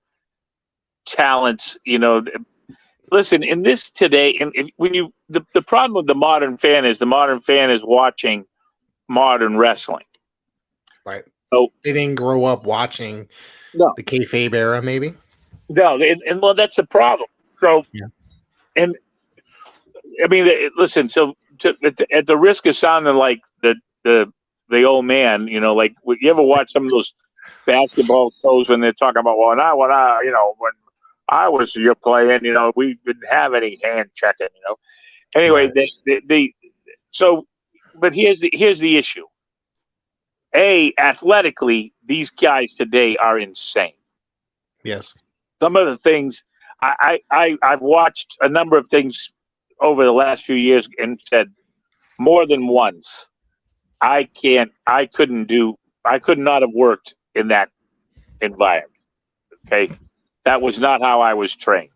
[SPEAKER 2] talents. Listen, in this today, and when the problem with the modern fan is watching modern wrestling.
[SPEAKER 1] Right.
[SPEAKER 2] So
[SPEAKER 1] they didn't grow up watching the kayfabe era, maybe.
[SPEAKER 2] No, and well, that's the problem. So, and I mean, listen. So, at the risk of sounding like the old man, like you ever watch some of those basketball shows when they're talking about, when I was your playing, we didn't have any hand checking, Anyway, right. But here's the issue. Athletically, these guys today are insane.
[SPEAKER 1] Yes.
[SPEAKER 2] Some of the things I've watched a number of things over the last few years and said more than once, I could not have worked in that environment. Okay. That was not how I was trained.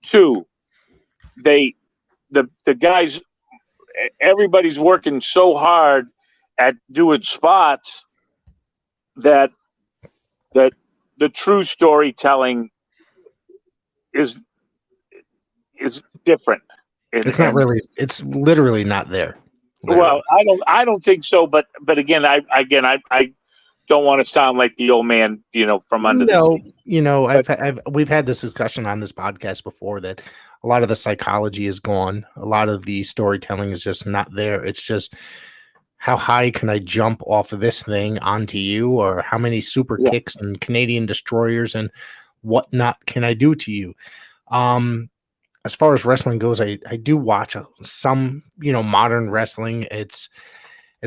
[SPEAKER 2] Two, the guys, everybody's working so hard at doing spots that the true storytelling is different.
[SPEAKER 1] It's not really. It's literally not there.
[SPEAKER 2] Literally. Well, I don't think so. But again, I don't want to sound like the old man, from under.
[SPEAKER 1] We've had this discussion on this podcast before that a lot of the psychology is gone. A lot of the storytelling is just not there. It's just how high can I jump off of this thing onto you, or how many super kicks and Canadian destroyers and whatnot can I do to you? As far as wrestling goes, I do watch some, modern wrestling. It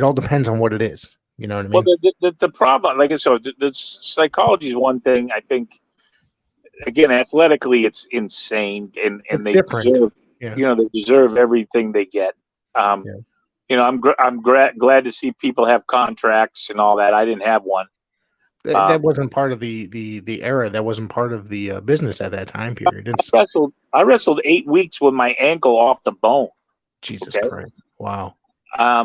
[SPEAKER 1] all depends on what it is. You know what I mean?
[SPEAKER 2] Well, the problem, like I said, the psychology is one thing. I think, again, athletically, it's insane, and they deserve, they deserve everything they get. I'm glad to see people have contracts and all that. I didn't have one.
[SPEAKER 1] That wasn't part of the era. That wasn't part of the business at that time period.
[SPEAKER 2] I wrestled 8 weeks with my ankle off the bone.
[SPEAKER 1] Jesus Christ! Wow.
[SPEAKER 2] I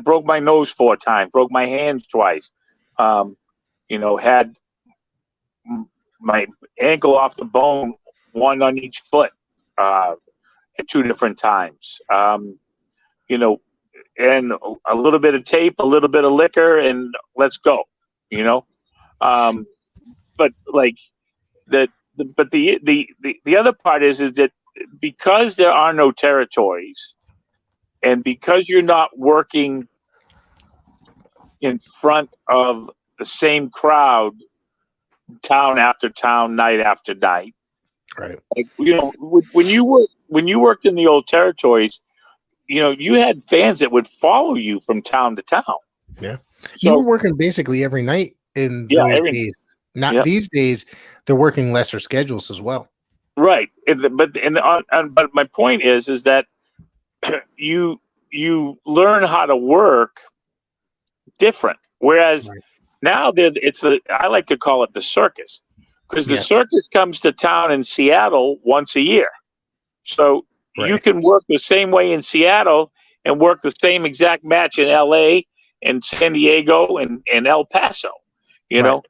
[SPEAKER 2] broke my nose 4 times, broke my hands twice. Had my ankle off the bone, one on each foot, at 2 different times. And a little bit of tape, a little bit of liquor, and let's go. But like the other part is that because there are no territories, and because you're not working in front of the same crowd, town after town, night after night,
[SPEAKER 1] right?
[SPEAKER 2] Like when you worked in the old territories, you had fans that would follow you from town to town.
[SPEAKER 1] Yeah. You were working basically every night in those days. These days, they're working lesser schedules as well.
[SPEAKER 2] Right. But my point is that you learn how to work different. Whereas now I like to call it the circus, because the circus comes to town in Seattle once a year. So you can work the same way in Seattle and work the same exact match in LA and San Diego and El Paso. You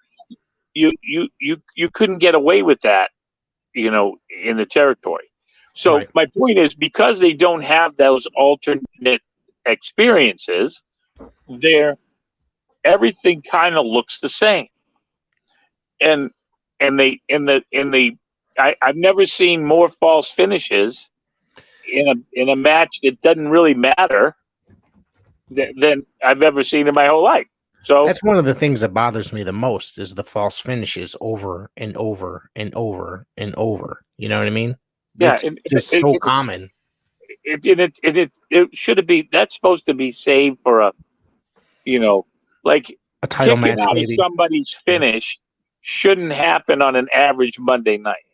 [SPEAKER 2] couldn't get away with that in the territory. So
[SPEAKER 1] Right.
[SPEAKER 2] my point is, because they don't have those alternate experiences, everything kind of looks the same. And I've never seen more false finishes in a match that doesn't really matter than I've ever seen in my whole life. So
[SPEAKER 1] that's one of the things that bothers me the most is the false finishes over and over and over and over. You know what I mean?
[SPEAKER 2] yeah,
[SPEAKER 1] It's just so common.
[SPEAKER 2] It should be, that's supposed to be saved for a, like
[SPEAKER 1] A title
[SPEAKER 2] kicking
[SPEAKER 1] match,
[SPEAKER 2] out
[SPEAKER 1] maybe.
[SPEAKER 2] of somebody's finish shouldn't happen on an average Monday night.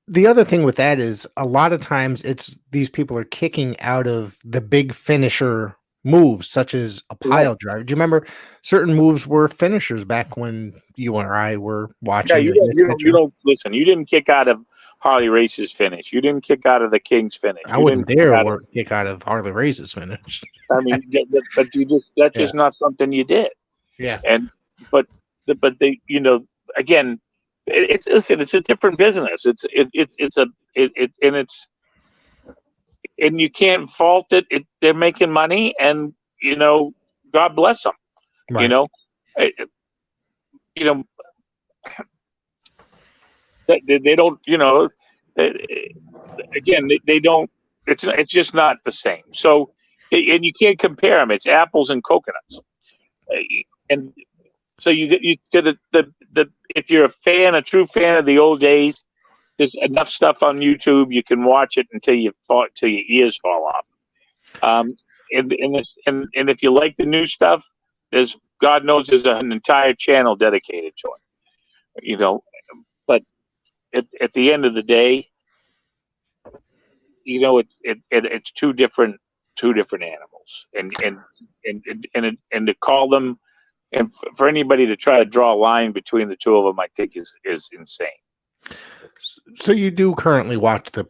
[SPEAKER 1] The other thing with that is a lot of times it's these people are kicking out of the big finisher moves, such as a pile driver. Do you remember certain moves were finishers back when you or I were watching?
[SPEAKER 2] Yeah, you don't listen. You didn't kick out of Harley Race's finish. You didn't kick out of the King's finish.
[SPEAKER 1] I wouldn't dare kick out of Harley Race's finish.
[SPEAKER 2] I mean, but that's just not something you did.
[SPEAKER 1] Yeah.
[SPEAKER 2] But they, again, it's a different business. And you can't fault it. They're making money, and God bless them.
[SPEAKER 1] Right.
[SPEAKER 2] They don't. Again, they don't. It's just not the same. So, and you can't compare them. It's apples and coconuts. And so you if you're a true fan of the old days, there's enough stuff on YouTube. You can watch it until your ears fall off. And if you like the new stuff, God knows there's an entire channel dedicated to it. But at the end of the day, it's two different animals, and to call them, and for anybody to try to draw a line between the two of them, I think is insane.
[SPEAKER 1] So you do currently watch the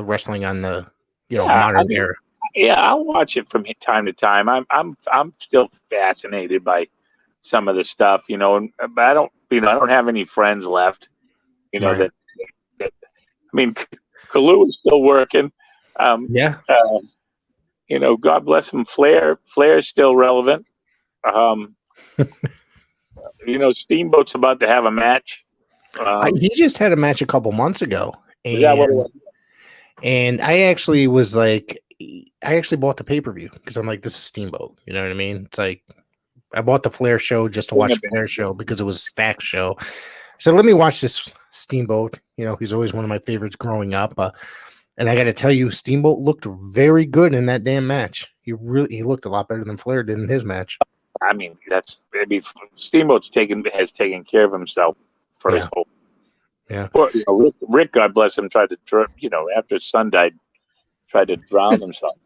[SPEAKER 1] wrestling on the modern era?
[SPEAKER 2] Yeah, I'll watch it from time to time. I'm still fascinated by some of the stuff, but I don't have any friends left,
[SPEAKER 1] Right.
[SPEAKER 2] that I mean, Kalu is still working.
[SPEAKER 1] Yeah.
[SPEAKER 2] God bless him. Flair is still relevant. Steamboat's about to have a match.
[SPEAKER 1] He just had a match a couple months ago.
[SPEAKER 2] Is that what it was?
[SPEAKER 1] And I actually bought the pay-per-view because I'm like, this is Steamboat. You know what I mean? It's like I bought the Flair show just to watch the Flair show because it was a stacked show. So let me watch this Steamboat. He's always one of my favorites growing up. And I got to tell you, Steamboat looked very good in that damn match. He looked a lot better than Flair did in his match.
[SPEAKER 2] I mean, Steamboat has taken care of himself for his whole.
[SPEAKER 1] Yeah.
[SPEAKER 2] Well, Rick, God bless him, tried to, after his son died, tried to drown himself.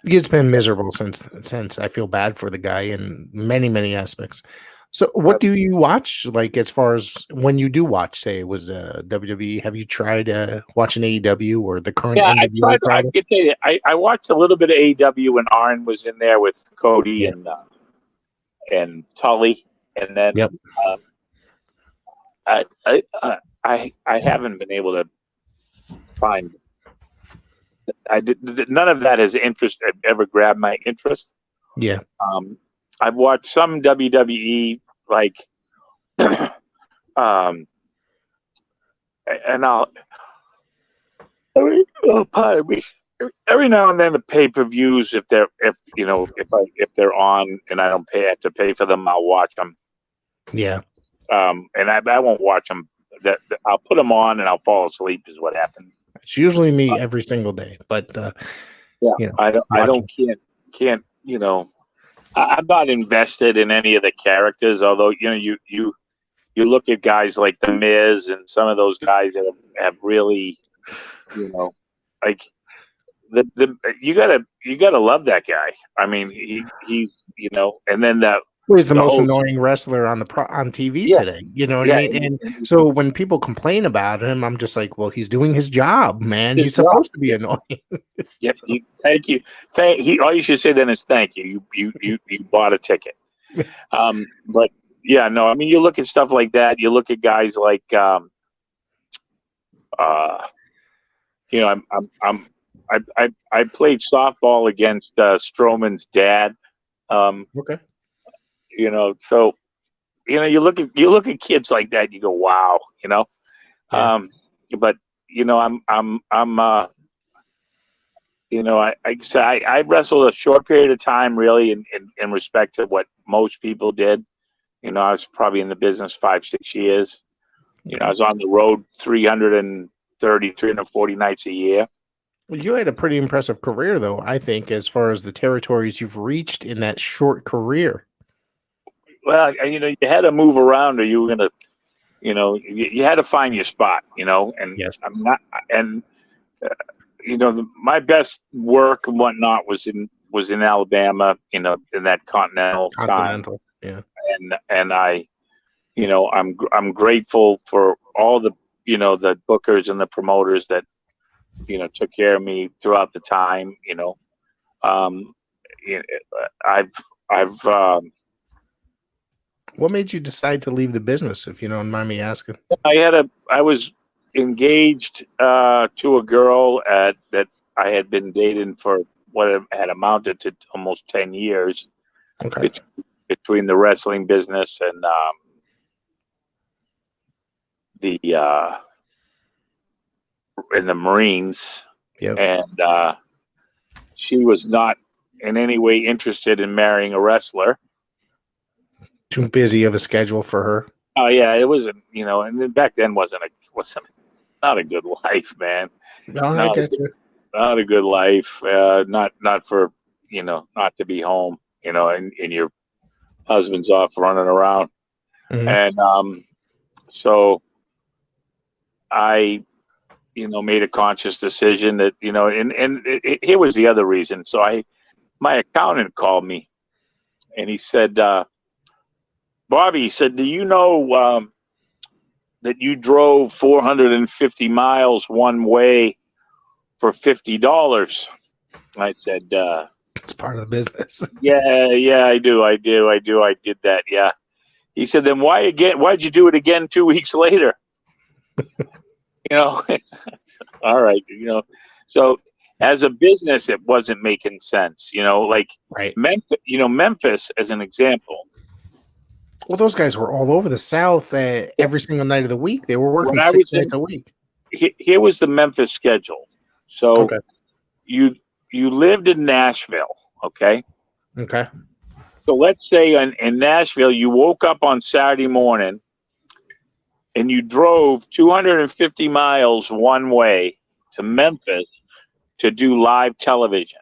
[SPEAKER 1] He's been miserable since. I feel bad for the guy in many, many aspects. So what do you watch? Like, as far as when you do watch, say it was WWE, have you tried watching AEW or the current NWO?
[SPEAKER 2] I watched a little bit of AEW when Arn was in there with Cody and Collie, and then I haven't been able to find. None of that has ever grabbed my interest.
[SPEAKER 1] Yeah.
[SPEAKER 2] I've watched some WWE, like, and pardon me. Every now and then the pay-per-views, if they're on and I don't have to pay for them, I'll watch them.
[SPEAKER 1] Yeah.
[SPEAKER 2] And I won't watch them. I'll put them on and I'll fall asleep. Is what happens.
[SPEAKER 1] It's usually me every single day, but
[SPEAKER 2] can't. I'm not invested in any of the characters. Although you look at guys like The Miz and some of those guys that have really, like you gotta love that guy. I mean, he's and then that.
[SPEAKER 1] He's the most annoying wrestler on TV today. You know what I mean? And so when people complain about him, I'm just like, well, he's doing his job, man. He's supposed to be annoying.
[SPEAKER 2] Yep. Thank you. All you should say then is thank you. You bought a ticket. But yeah, no. I mean, you look at stuff like that. You look at guys like You know, I played softball against Stroman's dad.
[SPEAKER 1] Okay.
[SPEAKER 2] You know, so you look at kids like that, you go, wow, you know.
[SPEAKER 1] Yeah.
[SPEAKER 2] But you know, I wrestled a short period of time, really, in respect to what most people did. You know, I was probably in the business 5-6 years. You know, I was on the road 340 nights a year.
[SPEAKER 1] Well, you had a pretty impressive career, though, I think, as far as the territories you've reached in that short career.
[SPEAKER 2] Well, you know, you had to move around, or you were gonna, you know, you had to find your spot. You know, and
[SPEAKER 1] Yes.
[SPEAKER 2] I'm not, and you know, my best work and whatnot was in Alabama. You know, in that Continental time,
[SPEAKER 1] yeah.
[SPEAKER 2] and I, you know, I'm grateful for all the, you know, the bookers and the promoters that, you know, took care of me throughout the time. You know, you know, I've
[SPEAKER 1] What made you decide to leave the business, if you don't mind me asking?
[SPEAKER 2] I was engaged to a girl that I had been dating for what had amounted to almost 10 years.
[SPEAKER 1] Okay.
[SPEAKER 2] Between the wrestling business and the Marines.
[SPEAKER 1] Yep.
[SPEAKER 2] And she was not in any way interested in marrying a wrestler.
[SPEAKER 1] Too busy of a schedule for her.
[SPEAKER 2] Oh yeah, it wasn't, you know, and then back then wasn't not a good life, man.
[SPEAKER 1] No, I get you.
[SPEAKER 2] Not a good life. Not for, you know, not to be home, you know, and your husband's off running around.
[SPEAKER 1] Mhm.
[SPEAKER 2] And so I, you know, made a conscious decision that, you know, and here was the other reason. So my accountant called me and he said, Bobby, he said, do you know that you drove 450 miles one way for $50? I said,
[SPEAKER 1] It's part of the business.
[SPEAKER 2] yeah, I did that. Yeah. He said, then why'd you do it again 2 weeks later? You know, all right. You know, so as a business, it wasn't making sense, you know, like
[SPEAKER 1] Right.
[SPEAKER 2] Memphis as an example.
[SPEAKER 1] Well, those guys were all over the South every single night of the week. They were working 6 nights a week.
[SPEAKER 2] Here was the Memphis schedule. So
[SPEAKER 1] Okay.
[SPEAKER 2] you lived in Nashville, okay?
[SPEAKER 1] Okay.
[SPEAKER 2] So let's say in Nashville, you woke up on Saturday morning and you drove 250 miles one way to Memphis to do live television,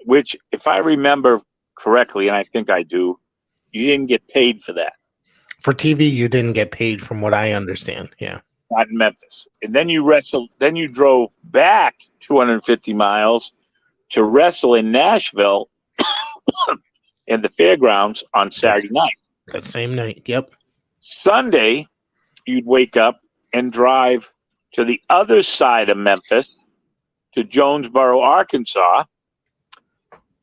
[SPEAKER 2] which, if I remember correctly, and I think I do, you didn't get paid for that.
[SPEAKER 1] For TV, you didn't get paid, from what I understand. Yeah.
[SPEAKER 2] Not in Memphis. And then you drove back 250 miles to wrestle in Nashville in the fairgrounds on Saturday night.
[SPEAKER 1] That same night. Yep.
[SPEAKER 2] Sunday, you'd wake up and drive to the other side of Memphis to Jonesboro, Arkansas.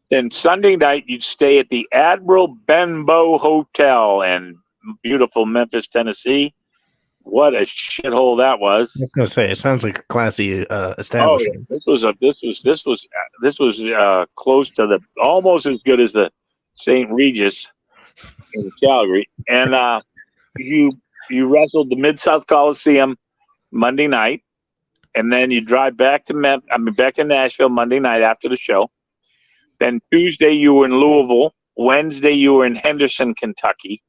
[SPEAKER 2] Then Sunday night, you'd stay at the Admiral Benbow Hotel in beautiful Memphis, Tennessee. What a shithole that was!
[SPEAKER 1] I was gonna say, it sounds like a classy establishment.
[SPEAKER 2] Oh, yeah. This was close to the, almost as good as the St. Regis in Calgary. And you wrestled the Mid-South Coliseum Monday night, and then you drive back to Nashville Monday night after the show. Then Tuesday you were in Louisville. Wednesday you were in Henderson, Kentucky.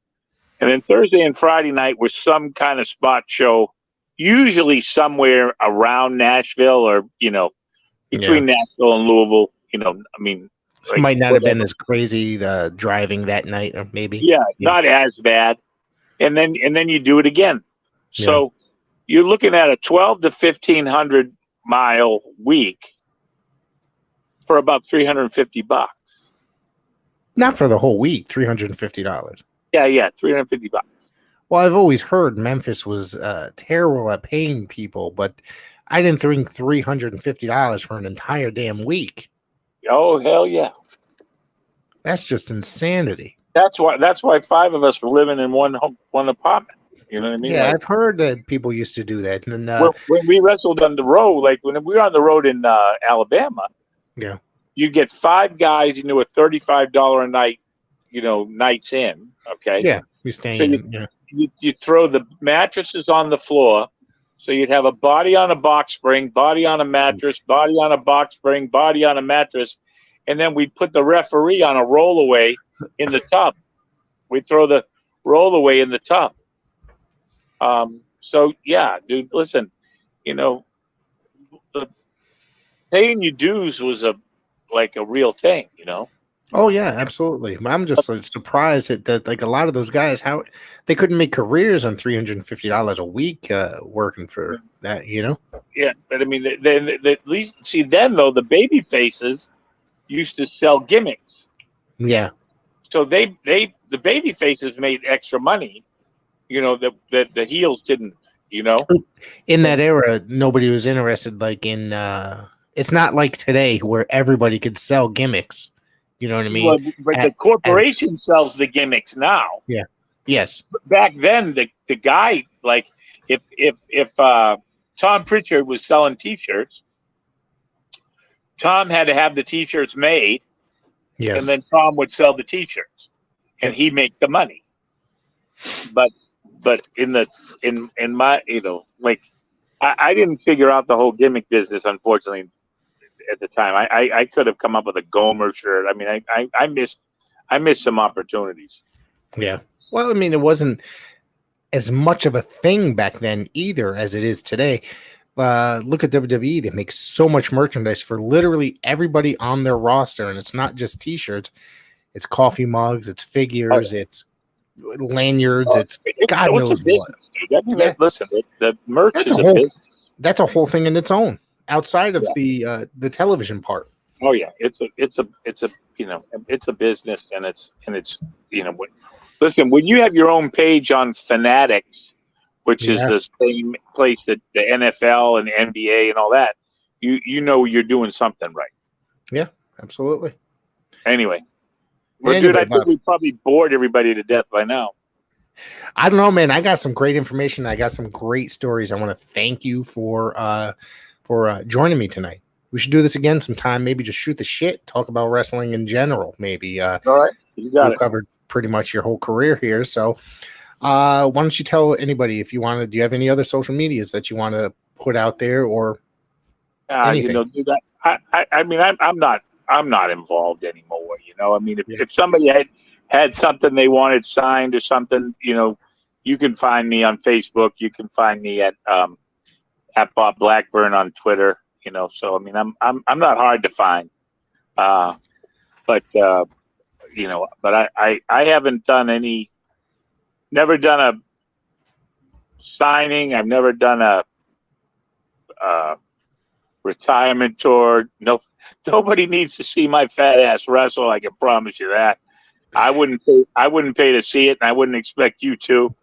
[SPEAKER 2] And then Thursday and Friday night was some kind of spot show, usually somewhere around Nashville or, you know, between Nashville and Louisville. You know, I mean,
[SPEAKER 1] it might not have been as crazy driving that night, or maybe.
[SPEAKER 2] Yeah, not as bad. And then you do it again. So you're looking at a 12 to 1,500 mile week for about $350.
[SPEAKER 1] Not for the whole week, $350.
[SPEAKER 2] Yeah, $350.
[SPEAKER 1] Well, I've always heard Memphis was terrible at paying people, but I didn't think $350 for an entire damn week.
[SPEAKER 2] Oh, hell yeah.
[SPEAKER 1] That's just insanity.
[SPEAKER 2] That's why 5 of us were living in one apartment. You know what I mean?
[SPEAKER 1] Yeah,
[SPEAKER 2] Like,
[SPEAKER 1] I've heard that people used to do that. And
[SPEAKER 2] when we wrestled on the road, like when we were on the road in Alabama,
[SPEAKER 1] yeah,
[SPEAKER 2] you get 5 guys into a $35 a night, nights in. Okay.
[SPEAKER 1] yeah, we stay
[SPEAKER 2] So
[SPEAKER 1] in. Yeah,
[SPEAKER 2] you throw the mattresses on the floor. So you'd have a body on a box spring, body on a mattress, body on a box spring, body on a mattress. And then we'd put the referee on a rollaway in the tub. We'd throw the rollaway in the tub. So yeah, dude, listen, the paying your dues was a real thing,
[SPEAKER 1] Oh yeah, absolutely. But I'm just like, surprised that like a lot of those guys, how they couldn't make careers on $350 a week working for that.
[SPEAKER 2] Yeah, but I mean, at least see then though the baby faces used to sell gimmicks,
[SPEAKER 1] Yeah.
[SPEAKER 2] so the baby faces made extra money, that the heels didn't,
[SPEAKER 1] In that era, nobody was interested. Like in, it's not like today where everybody could sell gimmicks. You know what I mean?
[SPEAKER 2] Well, but the corporation sells the gimmicks now.
[SPEAKER 1] Yeah. Yes.
[SPEAKER 2] Back then, the guy, like if Tom Pritchard was selling T-shirts, Tom had to have the T-shirts made,
[SPEAKER 1] Yes.
[SPEAKER 2] and then Tom would sell the T-shirts, and he make the money. But in my, like I didn't figure out the whole gimmick business, unfortunately, at the time. I could have come up with a Gomer shirt. I mean, I missed some opportunities.
[SPEAKER 1] Yeah. Well, I mean, it wasn't as much of a thing back then either as it is today. Look at WWE. They make so much merchandise for literally everybody on their roster. And it's not just T-shirts. It's coffee mugs. It's figures. It's lanyards. It's God knows what.
[SPEAKER 2] I mean, listen, the merch
[SPEAKER 1] that's
[SPEAKER 2] is
[SPEAKER 1] a whole, that's a whole thing in its own outside of the television part.
[SPEAKER 2] Oh yeah. It's a business, and it's listen, when you have your own page on Fanatics, which is the same place that the NFL and NBA and all that, you're doing something right.
[SPEAKER 1] Yeah, absolutely.
[SPEAKER 2] Anyway, well, dude, I think we probably bored everybody to death by now.
[SPEAKER 1] I don't know, man. I got some great information. I got some great stories. I want to thank you for joining me tonight. We should do this again sometime. Maybe just shoot the shit, talk about wrestling in general. Maybe.
[SPEAKER 2] All right, you got it.
[SPEAKER 1] Covered pretty much your whole career here. So, why don't you tell anybody if you want to? Do you have any other social medias that you want to put out there or anything?
[SPEAKER 2] Dude, I mean, I'm not involved anymore. I mean, if somebody had something they wanted signed or something, you can find me on Facebook. You can find me at Bob Blackburn on Twitter. So I mean, I'm not hard to find. But I haven't done never done a signing. I've never done a retirement tour. No, nobody needs to see my fat ass wrestle. I can promise you that. I wouldn't pay to see it, and I wouldn't expect you to.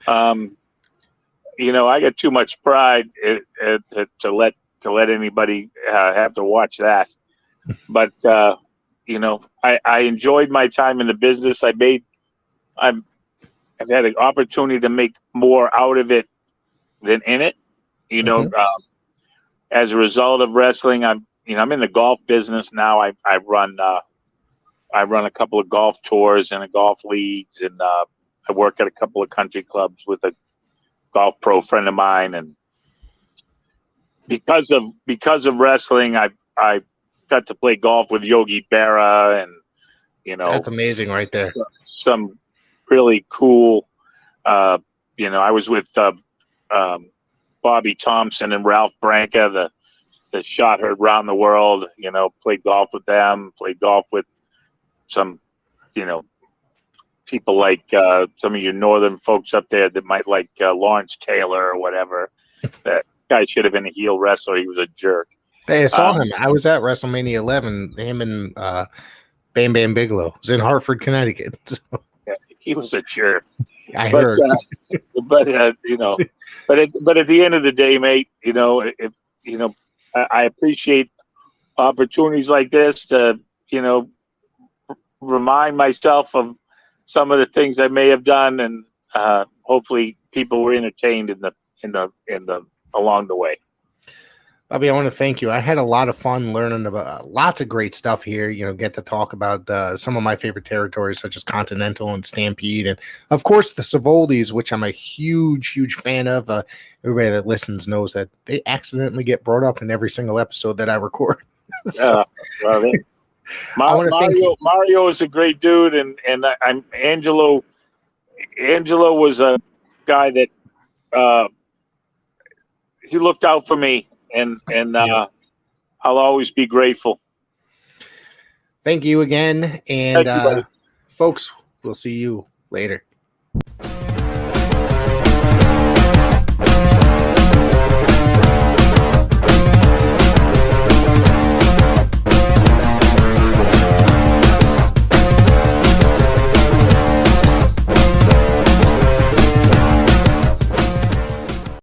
[SPEAKER 2] I got too much pride to let anybody have to watch that. But I enjoyed my time in the business. I've had an opportunity to make more out of it than in it. As a result of wrestling, I'm in the golf business now. I run a couple of golf tours and golf leagues, and I work at a couple of country clubs with a golf pro friend of mine. And because of wrestling, I got to play golf with Yogi Berra, and
[SPEAKER 1] that's amazing right there.
[SPEAKER 2] Some really cool. I was with Bobby Thompson and Ralph Branca, the shot heard around the world. Played golf with them. Played golf with some, people like some of your northern folks up there that might like Lawrence Taylor or whatever. That guy should have been a heel wrestler. He was a jerk.
[SPEAKER 1] Hey, I saw him. I was at WrestleMania 11. Him and Bam Bam Bigelow. It was in Hartford, Connecticut. So.
[SPEAKER 2] Yeah, he was a jerk.
[SPEAKER 1] I heard.
[SPEAKER 2] But at the end of the day, mate, I appreciate opportunities like this to, remind myself of some of the things I may have done, and hopefully people were entertained in the along the way.
[SPEAKER 1] Bobby, I want to thank you. I had a lot of fun learning about lots of great stuff here. Get to talk about some of my favorite territories, such as Continental and Stampede. And, of course, the Savoldis, which I'm a huge, huge fan of. Everybody that listens knows that they accidentally get brought up in every single episode that I record.
[SPEAKER 2] Mario is a great dude, and I'm Angelo. Angelo was a guy that he looked out for me. And I'll always be grateful.
[SPEAKER 1] Thank you again. And folks, we'll see you later.